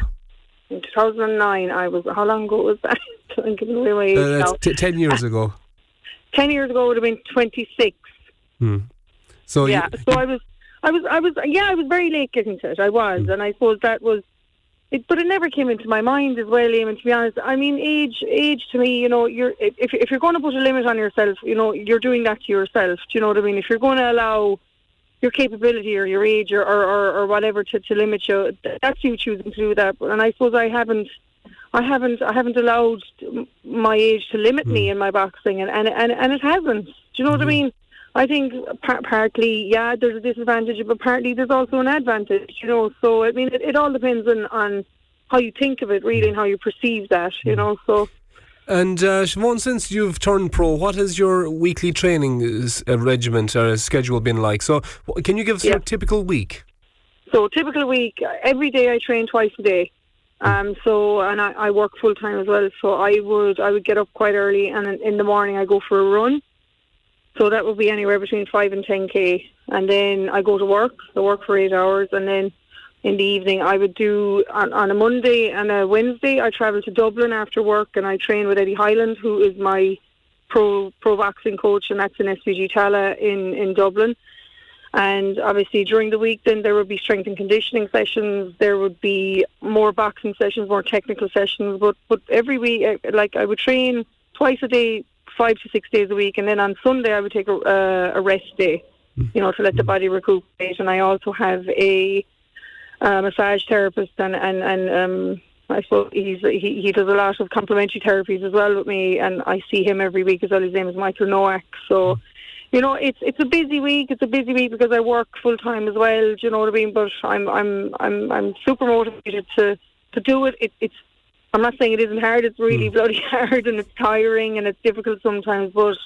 In 2009, how long ago was that? I'm giving away my age now. 10 years ago. 10 years ago would have been 26. So yeah, so I was very late getting to it. I was, and I suppose that was it. But it never came into my mind as well, Eamon. To be honest, I mean, age to me, if you're going to put a limit on yourself, you're doing that to yourself. Do you know what I mean? If you're going to allow your capability or your age or whatever to limit you, that's you choosing to do that. And I suppose I haven't allowed my age to limit me in my boxing, and it hasn't. Do you know what I mean? I think partly, there's a disadvantage, but partly there's also an advantage. So I mean, it all depends on how you think of it, really, and how you perceive that. So. And Siobhan, since you've turned pro, what has your weekly training regiment or schedule been like? So can you give us a typical week? So typical week, every day I train twice a day. I work full time as well. So I would get up quite early, and in the morning I go for a run. So that would be anywhere between 5 and 10k. And then I go to work. I work for 8 hours, and then in the evening I would do on a Monday and a Wednesday I travel to Dublin after work, and I train with Eddie Hyland, who is my pro boxing coach, and that's in SVG Tala in Dublin. And obviously during the week then there would be strength and conditioning sessions, there would be more boxing sessions, more technical sessions, but every week, I would train twice a day, 5 to 6 days a week, and then on Sunday I would take a rest day, to let the body recuperate. And I also have a massage therapist, and I suppose he does a lot of complementary therapies as well with me, and I see him every week as well. His name is Michael Nowak. So it's a busy week. It's a busy week because I work full time as well. Do you know what I mean? But I'm super motivated to do it. I'm not saying it isn't hard. It's really bloody hard, and it's tiring, and it's difficult sometimes. But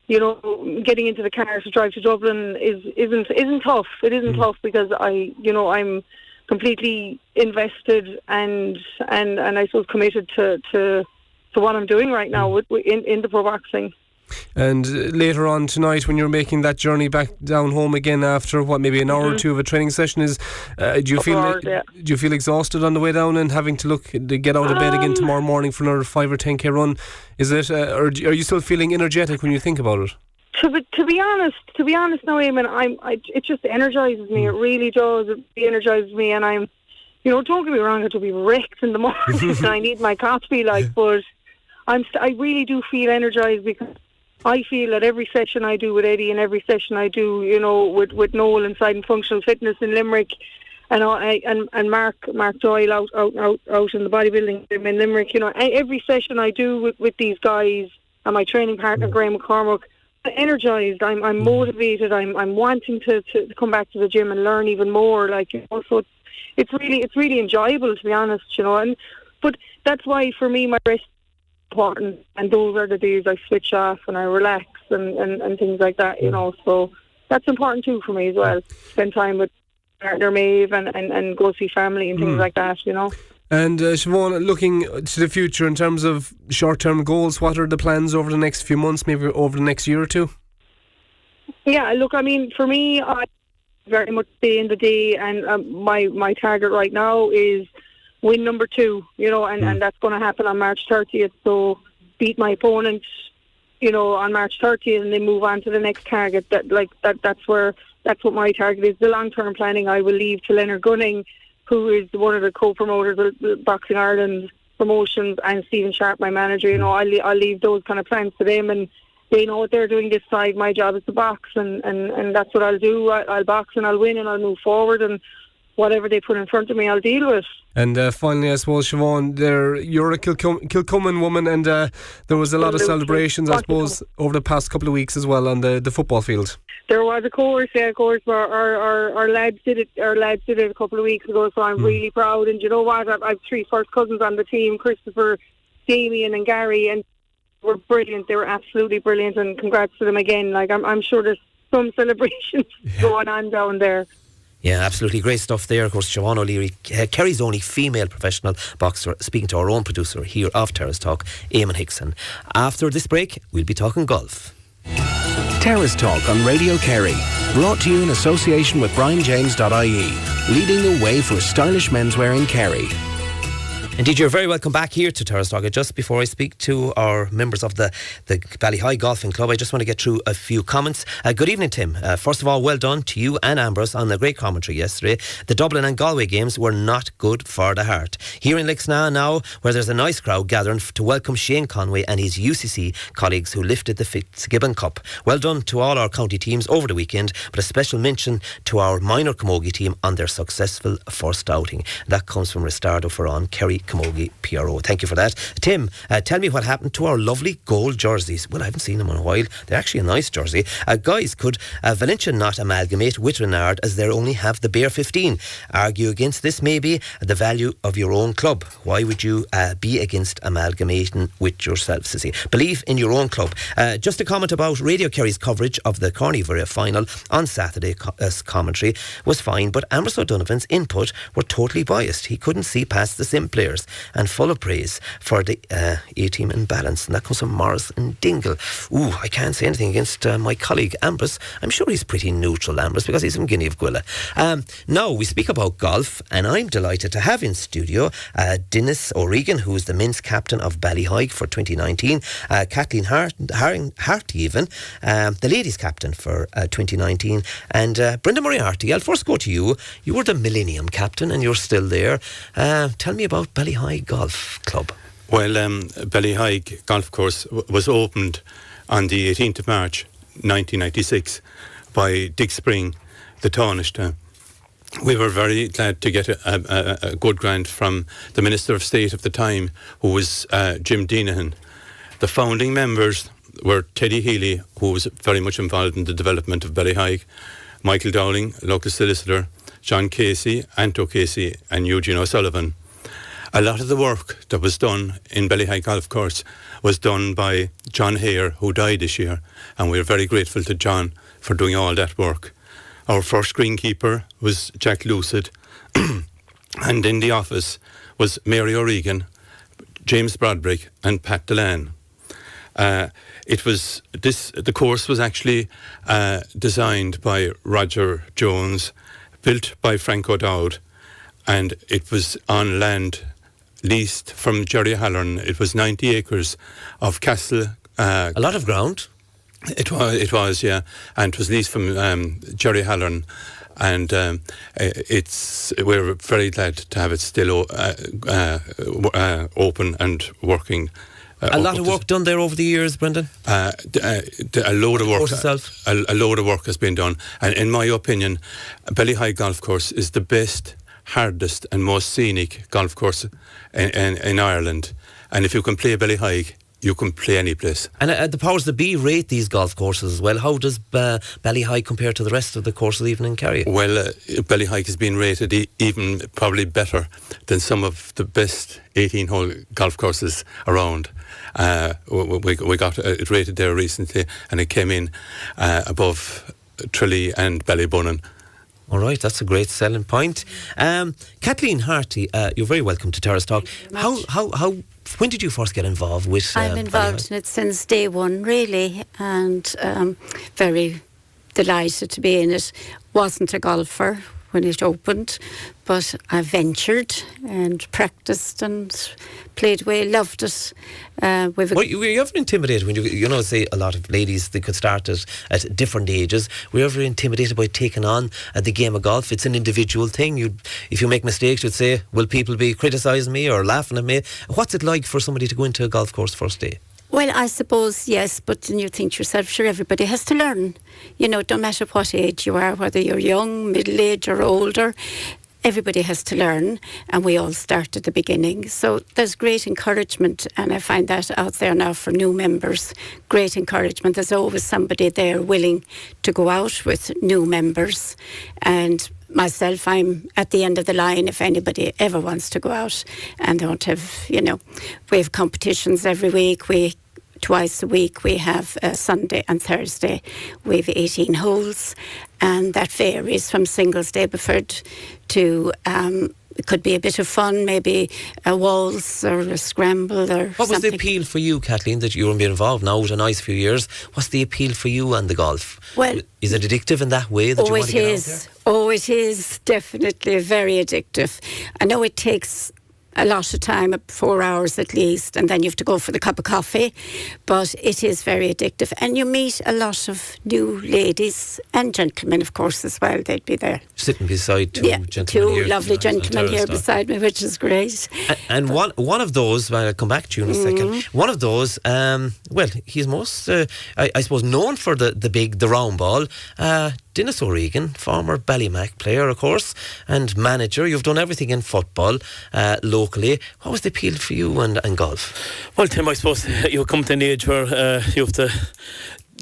getting into the car to drive to Dublin isn't tough. It isn't tough because I'm completely invested and I suppose committed to what I'm doing right now in the pro boxing. And later on tonight, when you're making that journey back down home again after maybe an hour or two of a training session, do you feel exhausted on the way down and having to get out of bed again tomorrow morning for another 5 or 10k run? Is it, or are you still feeling energetic when you think about it? To be honest now, Eamon, it just energises me. It really does. It energises me, and I'm, don't get me wrong, I have to be wrecked in the morning and I need my coffee, but I really do feel energised because I feel that every session I do with Eddie and every session I do, you know, with Noel inside in functional fitness in Limerick, and Mark Doyle out in the bodybuilding gym in Limerick, you know, every session I do with these guys and my training partner Graham McCormack, I'm energised, I'm motivated, I'm wanting to come back to the gym and learn even more, like, you know, so it's really enjoyable, to be honest, you know, but that's why for me my rest is important, and those are the days I switch off and I relax and things like that, you know, so that's important too for me as well, spend time with partner Maeve and go see family and things like that, you know. And Siobhan, looking to the future in terms of short-term goals, what are the plans over the next few months, maybe over the next year or two? Yeah, look, I mean, for me, I very much stay in the day, and my target right now is win number 2, you know, and that's going to happen on March 30th. So beat my opponent, you know, on March 30th, and then move on to the next target. That's what my target is. The long-term planning I will leave to Leonard Gunning, who is one of the co-promoters of Boxing Ireland promotions, and Stephen Sharp, my manager. You know, I'll leave those kind of plans to them, and they know what they're doing this side. My job is to box, and that's what I'll do. I'll box and I'll win and I'll move forward, and whatever they put in front of me, I'll deal with. And finally, I suppose, Siobhan, you're a Kilcummin woman, and there was a lot of celebrations, I suppose, over the past couple of weeks as well on the football field. There was a course, our lads did it. Our lads did it a couple of weeks ago, so I'm really proud. And you know what? I've 3 first cousins on the team: Christopher, Damien, and Gary, and they were brilliant. They were absolutely brilliant, and congrats to them again. Like I'm sure there's some celebrations going on down there. Yeah, absolutely great stuff there. Of course, Siobhan O'Leary, Kerry's only female professional boxer, speaking to our own producer here of Terrace Talk, Eamon Hickson. After this break, we'll be talking golf. Terrace Talk on Radio Kerry, brought to you in association with BrianJames.ie, leading the way for stylish menswear in Kerry. Indeed, you're very welcome back here to Terrace Talk. Just before I speak to our members of the Ballyhigh Golfing Club, I just want to get through a few comments. Good evening, Tim. First of all, well done to you and Ambrose on the great commentary yesterday. The Dublin and Galway games were not good for the heart. Here in Lixnaw now, where there's a nice crowd gathering to welcome Shane Conway and his UCC colleagues who lifted the Fitzgibbon Cup. Well done to all our county teams over the weekend, but a special mention to our minor camogie team on their successful first outing. That comes from Ristardo Ferran, Kerry Camogie PRO. Thank you for that. Tim, tell me what happened to our lovely gold jerseys. Well, I haven't seen them in a while. They're actually a nice jersey. Guys, could Valentia not amalgamate with Renard as they only have the bare 15? Argue against this, maybe the value of your own club. Why would you be against amalgamating with yourself, Sissy? Believe in your own club. Just a comment about Radio Kerry's coverage of the Cornivaria final on Saturday. Commentary was fine, but Ambrose O'Donovan's input were totally biased. He couldn't see past the sim players, and full of praise for the A-team in balance. And that comes from Morris and Dingle. Ooh, I can't say anything against my colleague Ambrose. I'm sure he's pretty neutral, Ambrose, because he's from Guinea of Gwilla. Now we speak about golf, and I'm delighted to have in studio Denis O'Regan, who's the men's captain of Ballyhigh for 2019, Kathleen Harty even, the ladies captain for 2019, and Brendan Moriarty. I'll first go to you. You were the Millennium captain and you're still there. Tell me about Ballyhigh Golf Club. Well, Ballyhigh Golf Course was opened on the 18th of March 1996 by Dick Spring, the Taoiseach. We were very glad to get a good grant from the Minister of State of the time, who was Jim Deenahan. The founding members were Teddy Healy, who was very much involved in the development of Ballyhigh, Michael Dowling, local solicitor, John Casey, Anto Casey, and Eugene O'Sullivan. A lot of the work that was done in Ballyhigh Golf Course was done by John Hare, who died this year, and we're very grateful to John for doing all that work. Our first greenkeeper was Jack Lucid, and in the office was Mary O'Regan, James Broderick, and Pat Delan. The course was actually designed by Roger Jones, built by Frank O'Dowd, and it was on land leased from Jerry Halloran. It was 90 acres of castle. A lot of ground. It was, yeah, and it was leased from Jerry Halloran, and we're very glad to have it still open and working. A lot of work done there over the years, Brendan? A load of work. A load of work has been done. And in my opinion, Ballyhigh Golf Course is the best, hardest and most scenic golf course in Ireland. And if you can play Ballyhigh, you can play any place. And the powers that be rate these golf courses as well. How does Ballyhigh compare to the rest of the courses even in Kerry? Well, Ballyhigh has been rated even probably better than some of the best 18-hole golf courses around. We got it rated there recently, and it came in above Tralee and Ballybunnan. All right, that's a great selling point. Kathleen Harty, you're very welcome to Terrace Talk. When did you first get involved with I'm involved in it since day one, really, and very delighted to be in it. Wasn't a golfer when it opened, but I ventured and practiced and played away, loved it. Were you ever intimidated when you say a lot of ladies, they could start at different ages? Were you ever intimidated by taking on the game of golf? It's an individual thing. If you make mistakes, you'd say, will people be criticising me or laughing at me? What's it like for somebody to go into a golf course first day? Well, I suppose, yes, but then you think to yourself, sure, everybody has to learn. No matter what age you are, whether you're young, middle-aged or older, everybody has to learn, and we all start at the beginning. So there's great encouragement, and I find that out there now for new members. Great encouragement. There's always somebody there willing to go out with new members. And myself, I'm at the end of the line if anybody ever wants to go out and don't have, we have competitions every week. Twice a week we have Sunday and Thursday. We have 18 holes, and that varies from singles day preferred to it could be a bit of fun, maybe a waltz or a scramble or What was the appeal for you, Kathleen, that you were involved now with a nice few years? What's the appeal for you and the golf? Well, is it addictive in that way that you want to get out there? Oh, it is definitely very addictive. I know it takes a lot of time, 4 hours at least, and then you have to go for the cup of coffee, but it is very addictive, and you meet a lot of new ladies and gentlemen, of course, as well. They'd be there sitting beside two lovely gentlemen here beside me, which is great. And one of those, I'll come back to you in a second, one of those, he's most I suppose known for the round ball, Denis O'Regan, former Ballymac player, of course, and manager. You've done everything in football locally. What was the appeal for you and golf? Well, Tim, I suppose you come to an age where you have to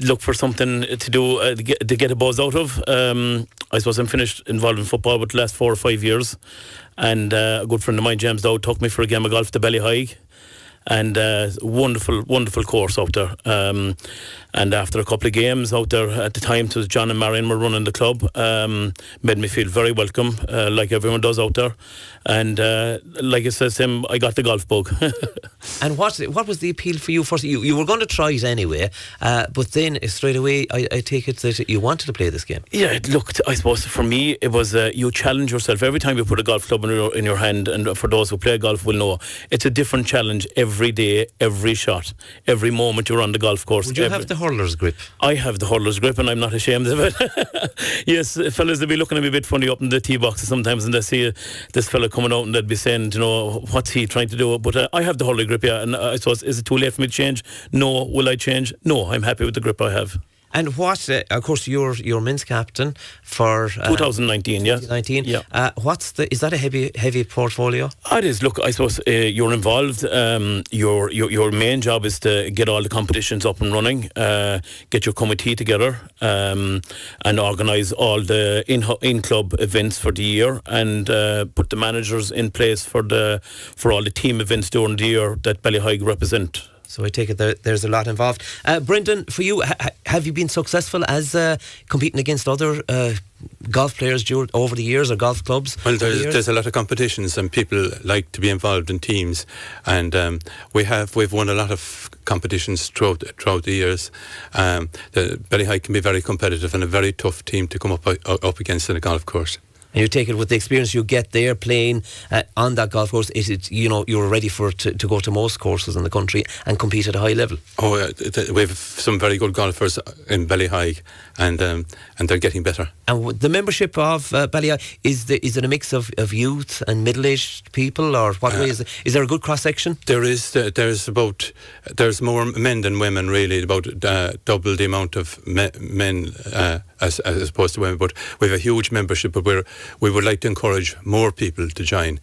look for something to do to get a buzz out of. I suppose I'm finished involved in football with the last 4 or 5 years, and a good friend of mine, James Dowd, took me for a game of golf to Ballyhigh. And wonderful course out there. And after a couple of games out there, at the time it was John and Marion were running the club, made me feel very welcome, like everyone does out there. And like I said to him, I got the golf bug. And what was the appeal for you first? You were going to try it anyway, but then straight away I take it that you wanted to play this game. Yeah, it looked, I suppose for me it was you challenge yourself every time you put a golf club in your hand, and for those who play golf will know it's a different challenge every day, every shot, every moment you're on the golf course. Would you have the hurler's grip? I have the hurler's grip, and I'm not ashamed of it. Yes, fellas, they'll be looking at me a bit funny up in the tee boxes sometimes, and they see this fella coming out and they'd be saying, what's he trying to do? But I have the hurler grip, yeah, and I suppose, is it too late for me to change? No. Will I change? No, I'm happy with the grip I have. And what, of course, you're men's captain for 2019, yeah. 2019. Yeah. Is that a heavy portfolio? It is. Look, I suppose you're involved. Your main job is to get all the competitions up and running, get your committee together, and organise all the in-club events for the year, and put the managers in place for all the team events during the year that Ballyhigh represent. So I take it there's a lot involved. Brendan, for you, have you been successful as competing against other golf players over the years, or golf clubs? Well, there's a lot of competitions, and people like to be involved in teams, and we've won a lot of competitions throughout the years. The Ballyhigh can be very competitive and a very tough team to come up against in a golf course. And you take it with the experience you get there playing on that golf course. You're ready to go to most courses in the country and compete at a high level. Oh, we have some very good golfers in Ballyheigue, and they're getting better. And the membership of Ballyheigue, is it a mix of youth and middle-aged people, or what way is it? Is there a good cross section? There's more men than women, really, about double the amount of men as opposed to women. But we have a huge membership, but we would like to encourage more people to join.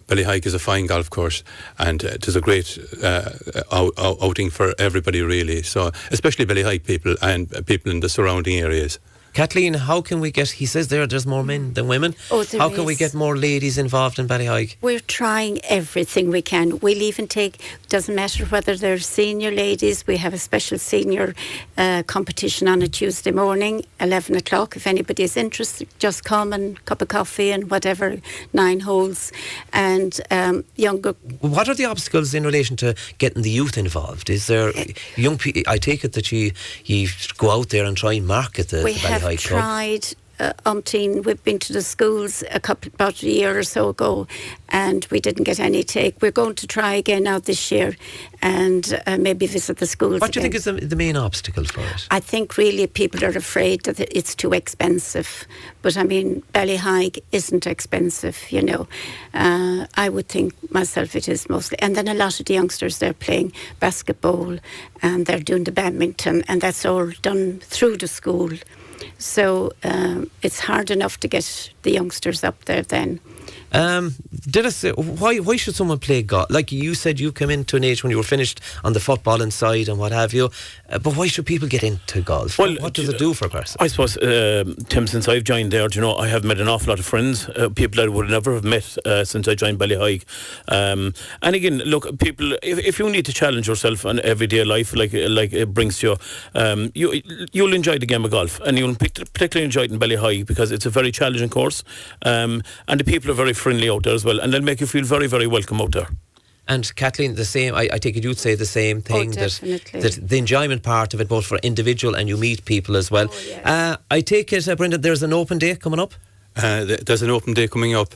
Ballyheigue is a fine golf course, and it is a great outing for everybody, really. So especially Ballyheigue people and people in the surrounding areas. Kathleen, how can we get, he says there's more men than women. How can we get more ladies involved in Ballyheigue? We're trying everything we can. We'll even take, doesn't matter whether they're senior ladies, we have a special senior competition on a Tuesday morning, 11 o'clock. If anybody is interested, just come and cup of coffee and whatever, 9 holes. And younger... What are the obstacles in relation to getting the youth involved? Is there young people, I take it that you go out there and try and market the Ballyheigue Club. Tried umpteen. We've been to the schools about a year or so ago, and we didn't get any take. We're going to try again now this year, and maybe visit the schools. What do you think is the main obstacle for it? I think really people are afraid that it's too expensive. But I mean, Ballyheigue isn't expensive, you know. I would think myself it is mostly. And then a lot of the youngsters, they're playing basketball and they're doing the badminton, and that's all done through the school. So it's hard enough to get the youngsters up there then. Dennis, why should someone play golf? Like you said, you came into an age when you were finished on the footballing side and what have you. But why should people get into golf? Well, what does it do for a person? I suppose, Tim, since I've joined there, you know, I have met an awful lot of friends, people that I would never have met since I joined Ballyheigue. And again, look, people, if you need to challenge yourself in everyday life, like it brings you, you'll enjoy the game of golf, and you'll particularly enjoy it in Ballyheigue because it's a very challenging course, and the people are very friendly out there as well, and they'll make you feel very, very welcome out there. And Kathleen, the same, I take it you'd say the same thing, that the enjoyment part of it, both for individual and you meet people as well. Yes. I take it, Brendan, there's an open day coming up? There's an open day coming up.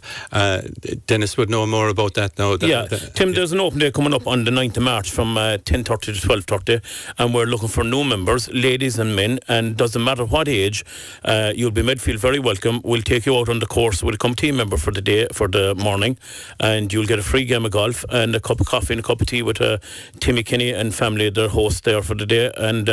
Dennis would know more about that now. Tim, there's an open day coming up on the 9th of March from 10:30 to 12:30, and we're looking for new members, ladies and men, and doesn't matter what age, you'll be made feel very welcome. We'll take you out on the course. We'll come team member for the day, for the morning, and you'll get a free game of golf and a cup of coffee and a cup of tea with Timmy Kinney and family, their host there for the day. And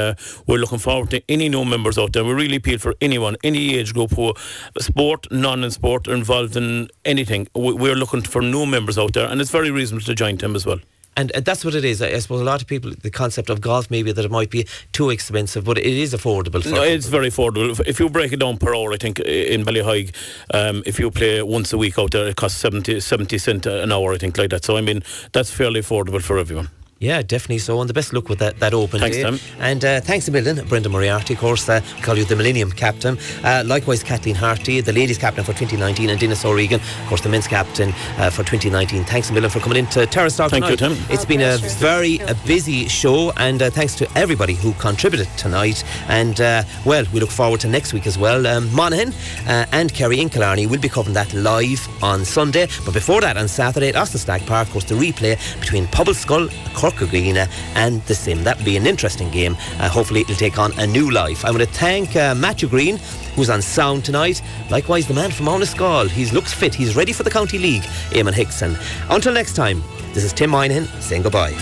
we're looking forward to any new members out there. We really appeal for anyone, any age group who sport, non-sport, are involved in anything. We're looking for new members out there, and it's very reasonable to join them as well. And that's what it is. I suppose a lot of people, the concept of golf maybe that it might be too expensive, but it is affordable. No, it's very affordable. If you break it down per hour, I think in Ballyheigue, if you play once a week out there, it costs 70 cents an hour, I think, like that. So I mean, that's fairly affordable for everyone. Yeah, definitely so, and the best luck with that open day. Thanks, Tim. And thanks a million, Brendan Moriarty, of course, we call you the Millennium Captain. Likewise, Kathleen Harty, the Ladies Captain for 2019, and Denis O'Regan, of course, the Men's Captain for 2019. Thanks a million for coming into Terrace Talk tonight. Thank you, Tim. It's been a very busy show, and thanks to everybody who contributed tonight. And, well, we look forward to next week as well. Moynihan and Kerry in Killarney will be covering that live on Sunday. But before that, on Saturday at Austin Stack Park, of course, the replay between Pobbleskull, Corkagreena and the Sim. That'll be an interesting game. Hopefully it'll take on a new life. I want to thank Matthew Green, who's on sound tonight. Likewise, the man from Monaskal. He looks fit. He's ready for the County League, Eamon Hickson. Until next time, this is Tim Moynihan saying goodbye.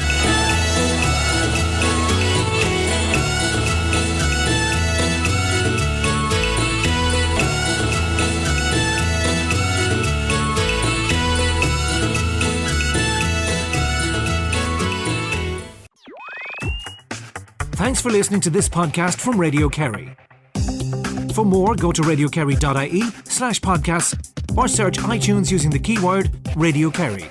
Thanks for listening to this podcast from Radio Kerry. For more, go to radiokerry.ie/podcasts or search iTunes using the keyword Radio Kerry.